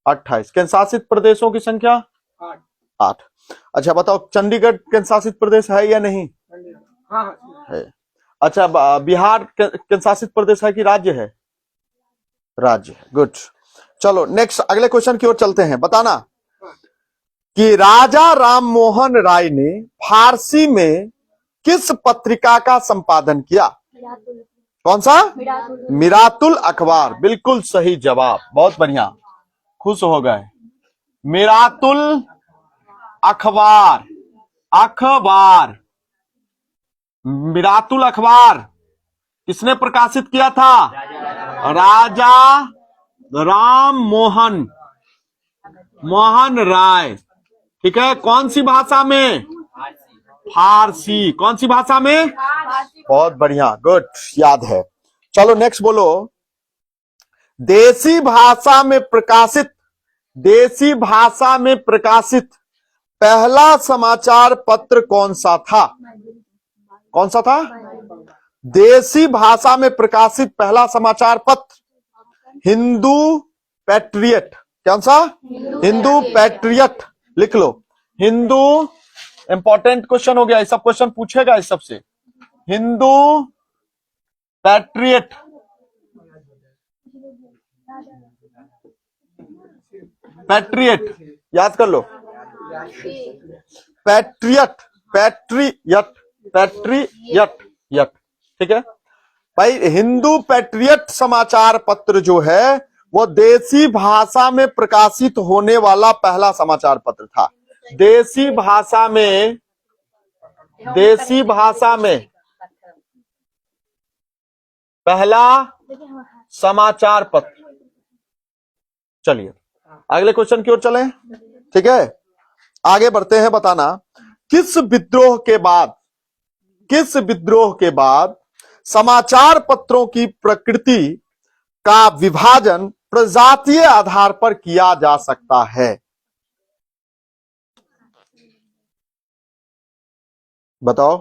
28। केंद्र शासित प्रदेशों की संख्या? 8। अच्छा बताओ, चंडीगढ़ केंद्र शासित प्रदेश है या नहीं? है। अच्छा, बिहार केंद्र शासित प्रदेश है कि राज्य है? राज्य है। गुड, चलो नेक्स्ट अगले क्वेश्चन की ओर चलते हैं। बताना कि राजा राम मोहन राय ने फारसी में किस पत्रिका का संपादन किया? कौन सा? मिरातुल अखबार। बिल्कुल सही जवाब, बहुत बढ़िया, खुश हो गए। मिरातुल अखबार, अखबार, मिरातुल अखबार किसने प्रकाशित किया था? राजा राम मोहन राय। ठीक है, कौन सी भाषा में? फारसी। कौन सी भाषा में? बहुत बढ़िया, गुड, याद है। चलो नेक्स्ट बोलो। देसी भाषा में प्रकाशित पहला समाचार पत्र कौन सा था? कौन सा था? देसी भाषा में प्रकाशित पहला समाचार पत्र हिंदू पैट्रियट। कौन सा? हिंदू पैट्रियट। लिख लो, हिंदू। इंपॉर्टेंट क्वेश्चन हो गया, सब क्वेश्चन पूछेगा इस सबसे। हिंदू पैट्रियट, पैट्रियट याद कर लो। पैट्रियट, पैट्रियट, पैट्रियट, यट। ठीक है भाई, हिंदू पैट्रियट समाचार पत्र जो है वो देसी भाषा में प्रकाशित होने वाला पहला समाचार पत्र था। देसी भाषा में पहला समाचार पत्र। चलिए अगले क्वेश्चन की ओर चलें। ठीक है, आगे बढ़ते हैं। बताना किस विद्रोह के बाद समाचार पत्रों की प्रकृति का विभाजन प्रजातीय आधार पर किया जा सकता है? बताओ।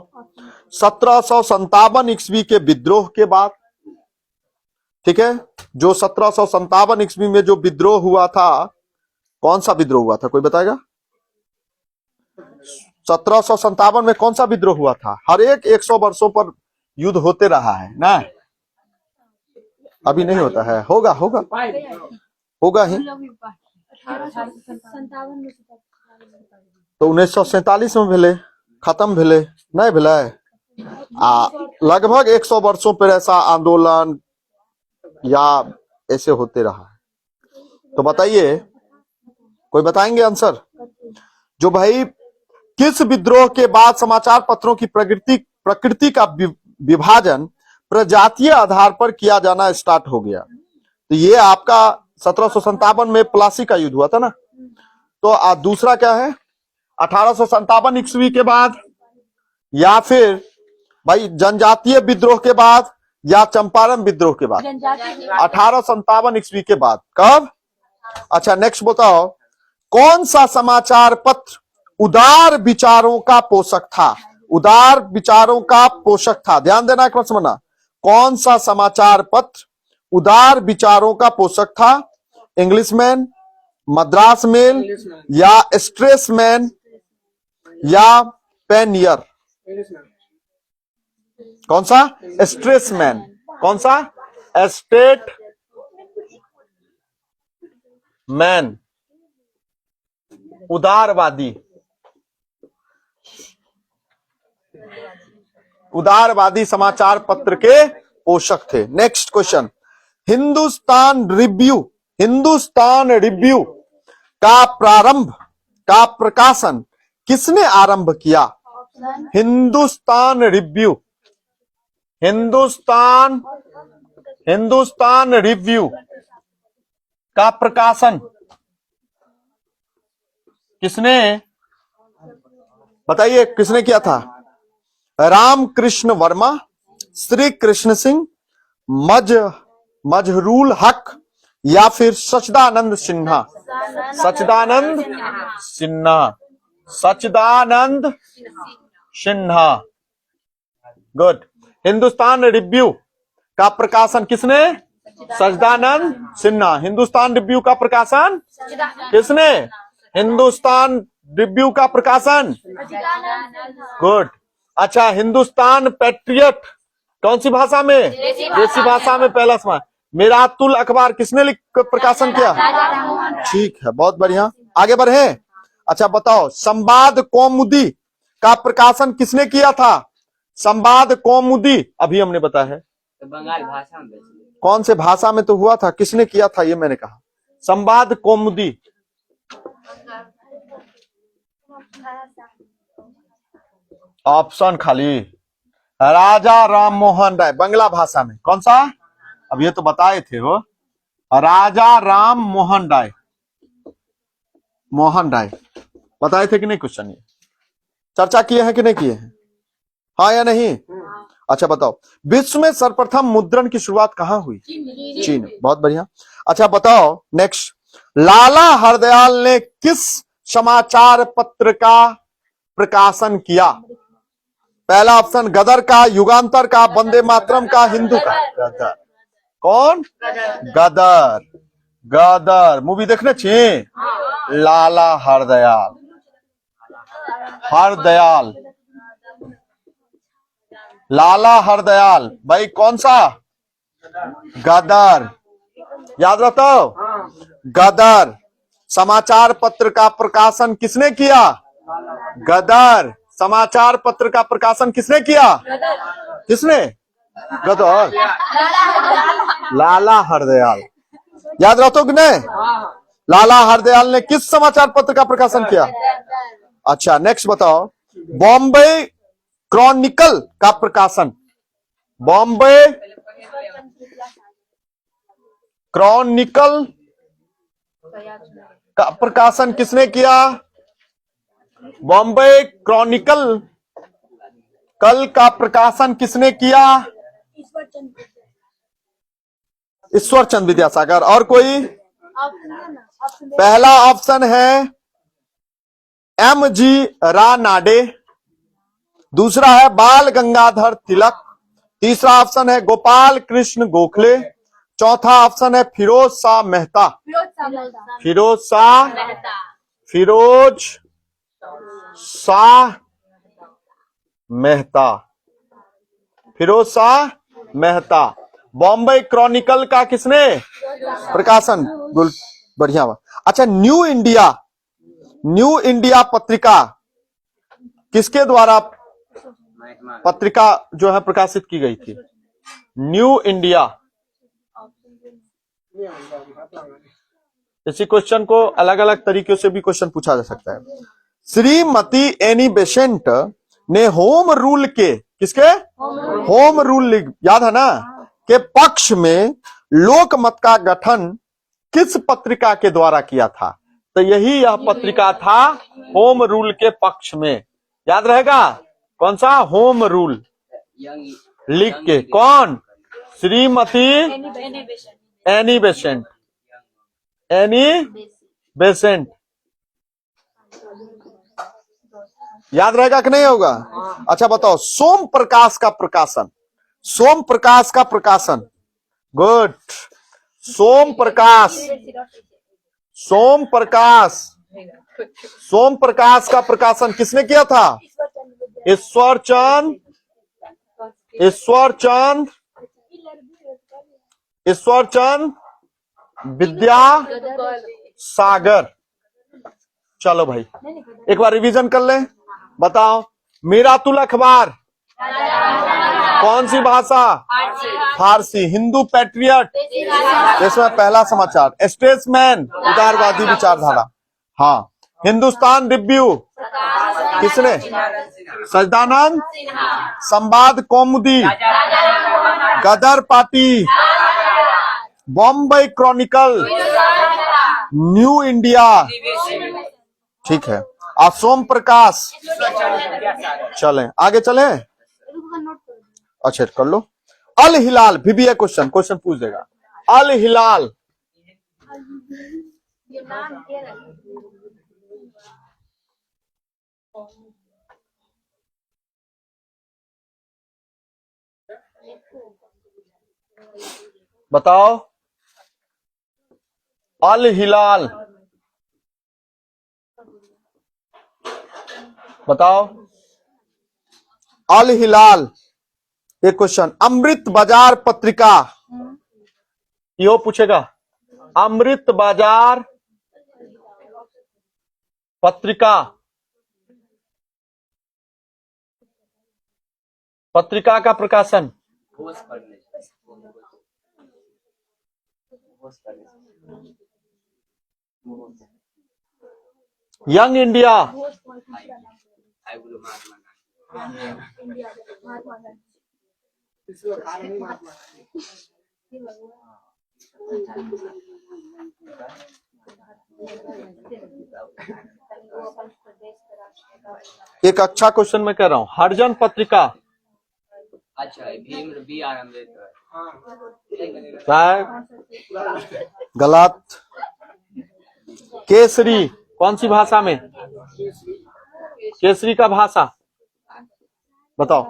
1757 ईस्वी के विद्रोह के बाद। ठीक है, जो 1757 ईस्वी में जो विद्रोह हुआ था, कौन सा विद्रोह हुआ था? कोई बताएगा? 1757 में कौन सा विद्रोह हुआ था? हर एक 100 वर्षों पर युद्ध होते रहा है ना। अभी नहीं होता है, होगा ही। तो 1947 में भेले, खत्म भेले, नहीं भेले। लगभग 100 वर्षों पर ऐसा आंदोलन या ऐसे होते रहा है। तो बताइए, कोई बताएंगे आंसर? जो भाई किस विद्रोह के बाद समाचार पत्रों की प्रकृति का विभाजन प्रजातीय आधार पर किया जाना स्टार्ट हो गया? तो ये आपका 1757 में प्लासी का युद्ध हुआ था ना। तो दूसरा क्या है? 1857 ईस्वी के बाद, या फिर भाई जनजातीय विद्रोह के बाद, या चंपारण विद्रोह के बाद? 1857 ईस्वी के बाद। कब? अच्छा नेक्स्ट बताओ, कौन सा समाचार पत्र उदार विचारों का पोषक था? उदार विचारों का पोषक था। ध्यान देना, एक बार समझना। कौन सा समाचार पत्र उदार विचारों का पोषक था? इंग्लिशमैन, मद्रास मेल, या स्ट्रेसमैन, या पेनियर? कौन सा? स्ट्रेसमैन। कौन सा? स्टेट मैन, उदारवादी समाचार पत्र के पोषक थे। Next question, Hindustan review Hindustan review का प्रारंभ का प्रकाशन किसने आरंभ किया? हिंदुस्तान रिव्यू, हिंदुस्तान रिव्यू का प्रकाशन किसने, बताइए किसने किया था? रामकृष्ण वर्मा, श्री कृष्ण सिंह, मजहरूल हक या फिर सच्चिदानंद सिन्हा? सच्चिदानंद सिन्हा, सच्चिदानंद सिन्हा। गुड। हिंदुस्तान रिव्यू का प्रकाशन किसने? सच्चिदानंद सिन्हा। हिंदुस्तान रिव्यू का प्रकाशन किसने? हिंदुस्तान रिव्यू का प्रकाशन, गुड। अच्छा, हिंदुस्तान पैट्रियट कौन सी भाषा में? देसी भाषा में पहला समाज। मिरातुल अखबार किसने प्रकाशन किया? ठीक है, बहुत बढ़िया, आगे बढ़े। अच्छा बताओ, संवाद कौमुदी का प्रकाशन किसने किया था? संवाद कौमुदी अभी हमने बताया है, तो बंगाल भाषा में कौन से भाषा में तो हुआ था, किसने किया था ये मैंने कहा। संवाद कौमुदी ऑप्शन खाली। राजा राम मोहन राय, बंगला भाषा में कौन सा? अब ये तो बताए थे हो, राजा राम मोहन राय, मोहन राय बताए थे कि नहीं? क्वेश्चन ये चर्चा किए हैं कि नहीं किए हैं? हाँ या नहीं? अच्छा बताओ, विश्व में सर्वप्रथम मुद्रण की शुरुआत कहां हुई? चीन। बहुत बढ़िया। अच्छा बताओ नेक्स्ट, लाला हरदयाल ने किस समाचार पत्र का प्रकाशन किया? पहला ऑप्शन गदर का, युगांतर का, वंदे मातरम का, हिंदू का? गदर। कौन? गदर। गदर मूवी देखने चाहिए। लाला हरदयाल, हरदयाल, लाला हरदयाल भाई कौन सा? गदर। याद रखो, गदर समाचार पत्र का प्रकाशन किसने किया? गदर समाचार पत्र का प्रकाशन किसने किया? किसने? गदर। लाला हरदयाल, याद रखो कि नहीं? लाला हरदयाल ने किस समाचार पत्र का प्रकाशन किया? अच्छा नेक्स्ट बताओ, बॉम्बे क्रॉनिकल का प्रकाशन, बॉम्बे क्रॉनिकल का प्रकाशन किसने किया? बॉम्बे क्रॉनिकल कल का प्रकाशन किसने किया? ईश्वर चंद विद्यासागर। और कोई? पहला ऑप्शन है M.G. रानाडे, दूसरा है बाल गंगाधर तिलक, तीसरा ऑप्शन है गोपाल कृष्ण गोखले, चौथा ऑप्शन है फिरोज शाह मेहता। फिरोज शाह मेहता, फिरोज शाह मेहता। बॉम्बे क्रॉनिकल का किसने प्रकाशन? बढ़िया। अच्छा, न्यू इंडिया पत्रिका किसके द्वारा पत्रिका जो है प्रकाशित की गई थी? New India. इसी क्वेश्चन को अलग अलग तरीके से भी क्वेश्चन पूछा जा सकता है। श्रीमती एनी बेसेंट ने होम रूल के, किसके? होम रूल याद है ना, के पक्ष में लोकमत का गठन किस पत्रिका के द्वारा किया था? तो यही यह पत्रिका था, होम रूल के पक्ष में। याद रहेगा कौन सा? होम रूल लिख के। कौन? Shrimati Annie Besant, Annie Besant. याद रहेगा कि नहीं होगा? अच्छा बताओ, सोम प्रकाश का प्रकाशन, सोम प्रकाश का प्रकाशन, गुड। सोम प्रकाश का प्रकाशन किसने किया था? ईश्वर चंद विद्यासागर। चलो भाई एक बार रिवीजन कर लें। बताओ, मिरातुल अखबार कौन सी भाषा? फारसी। हिंदू पैट्रियट, इसमें पहला समाचार। स्टेट्समैन, उदारवादी विचारधारा। हाँ। हिंदुस्तान रिव्यू किसने? Sachchidanand. Samvad Kaumudi, Ghadar Party, Bombay Chronicle, New India. ठीक है। सोम प्रकाश। चलें आगे चलें। अच्छा कर लो। अल हिलाल भी है क्वेश्चन पूछ देगा। अल हिलाल ये नाम क्या है? बताओ। अल हिलाल बताओ। अल हिलाल। एक क्वेश्चन। अमृत बाजार पत्रिका, यो पूछेगा। अमृत बाजार पत्रिका, पत्रिका का प्रकाशन। यंग इंडिया, एक अच्छा क्वेश्चन मैं कह रहा हूं। हरिजन पत्रिका। अच्छा भीम बी आर अम्बेडकर। क्या है? गलत। केसरी कौन सी भाषा में? केसरी का भाषा बताओ।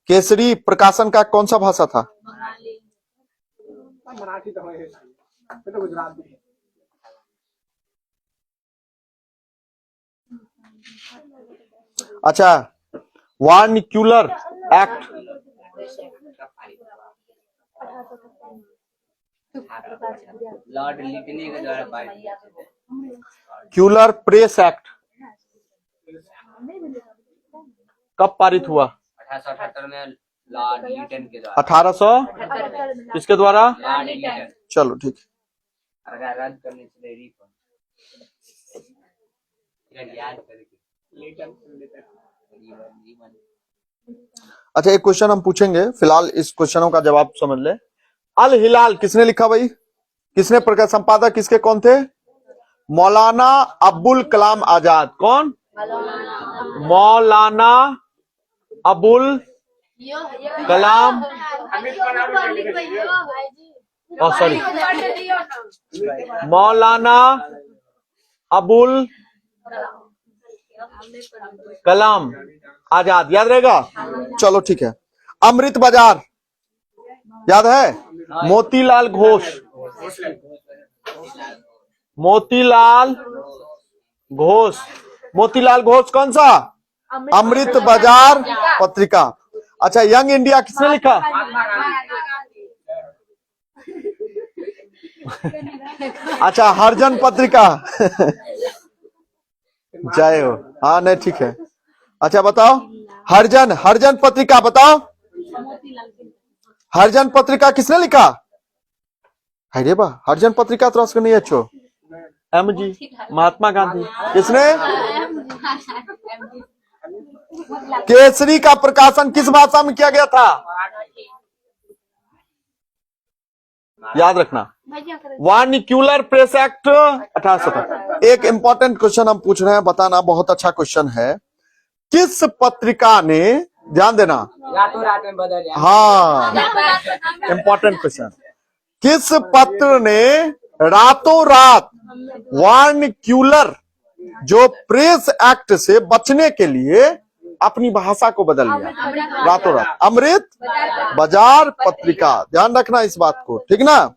केसरी प्रकाशन का कौन सा भाषा था? मराठी तो है, तो गुजराती। अच्छा। वार्निक्यूलर एक्ट, लॉर्ड लिटनी के द्वारा पारित। क्यूलर प्रेस एक्ट कब पारित हुआ? 1878 में लॉर्ड लिटन के द्वारा। 1800 किसके द्वारा? लॉर्ड लिटन। चलो ठीक है। अगर रद्द करने से देरी याद करके लिटन। अच्छा एक क्वेश्चन हम पूछेंगे, फिलहाल इस क्वेश्चनों का जवाब समझ ले। अल हिलाल किसने लिखा भाई? किसने प्रकाश संपादक किसके कौन थे? मौलाना अब्बुल कलाम आजाद। कौन? मौलाना अबुल कलाम। सॉरी, मौलाना अबुल कलाम आजाद। याद रहेगा? चलो ठीक है। अमृत बाजार याद है? मोतीलाल घोष। मोतीलाल घोष। मोतीलाल घोष कौन सा? अमृत बाजार पत्रिका। अच्छा यंग इंडिया किसने लिखा? अच्छा हरिजन पत्रिका। जय हो। हाँ नहीं ठीक है। अच्छा बताओ। हरिजन पत्रिका बताओ। हरिजन पत्रिका किसने लिखा? अरे वाह, हरिजन पत्रिका तो राष्ट्र नहीं अच्छो। MG महात्मा गांधी। किसने? केसरी का प्रकाशन किस भाषा में किया गया था? याद रखना। वार्निक्यूलर प्रेस एक्ट 1870। एक इंपॉर्टेंट क्वेश्चन हम पूछ रहे हैं, बताना। बहुत अच्छा क्वेश्चन है। किस पत्रिका ने, ध्यान देना, रातों रात में बदल गया। हाँ इंपॉर्टेंट क्वेश्चन। किस पत्र ने रातों रात वार्निक्यूलर जो प्रेस एक्ट से बचने के लिए अपनी भाषा को बदल लिया रातों रात? अमृत बाजार पत्रिका। ध्यान रखना इस बात को, ठीक ना?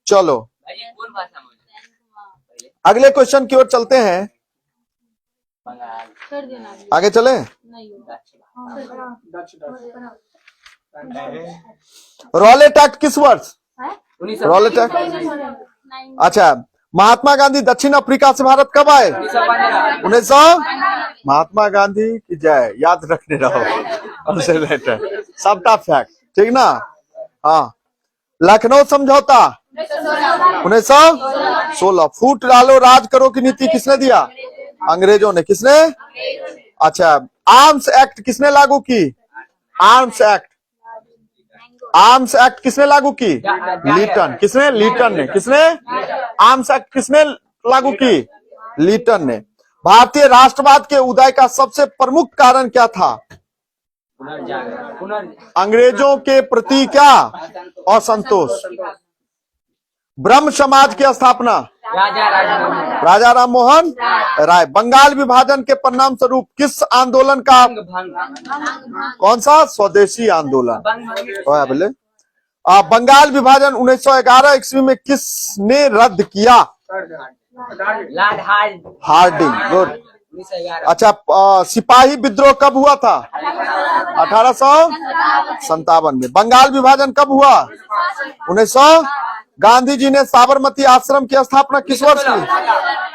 चलो कौन भाषा में? अगले क्वेश्चन की ओर चलते हैं। आगे चले। रॉलेट एक्ट किस वर्ष? Rowlatt act. अच्छा महात्मा गांधी दक्षिण अफ्रीका से भारत कब आए? 1900। महात्मा गांधी की जय। याद रखने रहो। और से रिलेटेड सबटा फैक्ट, ठीक ना। हाँ, लखनऊ समझौता 1916। फूट डालो राज करो की नीति किसने दिया? अंग्रेजों ने। किसने? अच्छा, आर्म्स एक्ट किसने लागू की? आर्म्स एक्ट, आर्म्स एक्ट किसने लागू की? लीटन। किसने? लीटन ने। किसने? आर्म्स एक्ट किसने लागू की? लीटन ने। भारतीय राष्ट्रवाद के उदय का सबसे प्रमुख कारण क्या था? अंग्रेजों के प्रति क्या? असंतोष। ब्रह्म समाज की स्थापना राजा राम मोहन राय। बंगाल विभाजन के परिणाम स्वरूप किस आंदोलन का? कौन सा? स्वदेशी आंदोलन। बोले बंगाल विभाजन 1911 ईस्वी में किसने रद्द किया? Lord Harding. गुड। अच्छा, सिपाही विद्रोह कब हुआ था? 1857 में। बंगाल विभाजन कब हुआ? 1900। गांधी जी ने साबरमती आश्रम की स्थापना किस वर्ष की?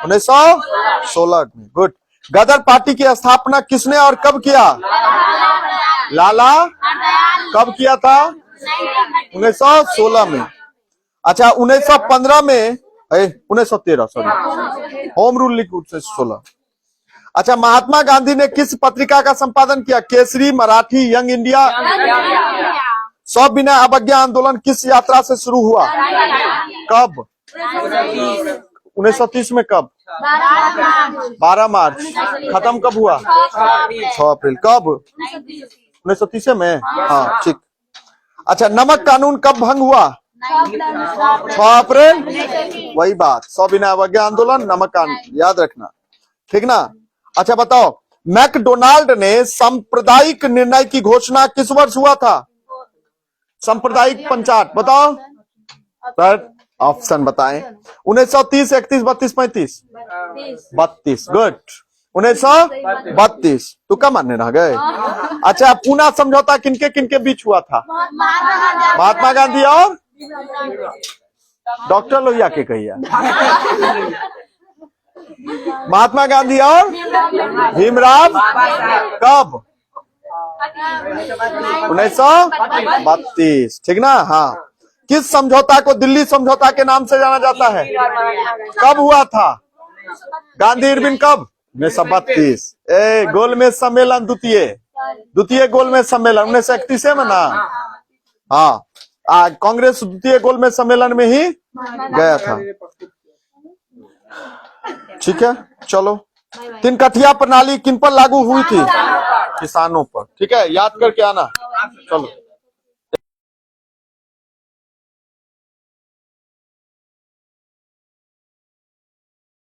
1916 में। गुड। गदर पार्टी की स्थापना किसने और कब किया? लाला। कब किया था? 1916 में। अच्छा, 1915 में 1913 सॉरी, होम रूल लीग 1916। अच्छा, महात्मा गांधी ने किस पत्रिका का संपादन किया? Kesari, Marathi, young India. सविनय अवज्ञा आंदोलन किस यात्रा से शुरू हुआ? कब? 1930 में। कब? 12 मार्च। खत्म कब हुआ? 6 अप्रैल। कब? 1930 में। हाँ, ठीक। अच्छा, नमक कानून कब भंग हुआ? 6 अप्रैल। वही बात, सविनय अवज्ञा आंदोलन, नमक कानून, याद रखना, ठीक ना। अच्छा बताओ, मैकडोनाल्ड ने सांप्रदायिक निर्णय की घोषणा किस वर्ष हुआ था? सांप्रदायिक पंचायत, बताओ सर, ऑप्शन बताएं। 1930, 31, 32, 35? 32। गुड। 1932। तो कम मानने रह गए। अच्छा, पूना समझौता किनके किनके बीच हुआ था? महात्मा गांधी और डॉक्टर लोहिया के कहिए। महात्मा गांधी और भीमराव। कब? 1932, ठीक ना। हाँ, किस समझौता को दिल्ली समझौता के नाम से जाना जाता है? कब हुआ था? गांधी इरविन कब? 1932। गोलमेज सम्मेलन, द्वितीय गोलमेज सम्मेलन 1931 में ना। हाँ, कांग्रेस द्वितीय गोलमेज सम्मेलन में ही गया था। ठीक है, चलो। 3 कठिया प्रणाली किन पर लागू हुई थी? किसानों पर। ठीक है, याद करके आना। चलो।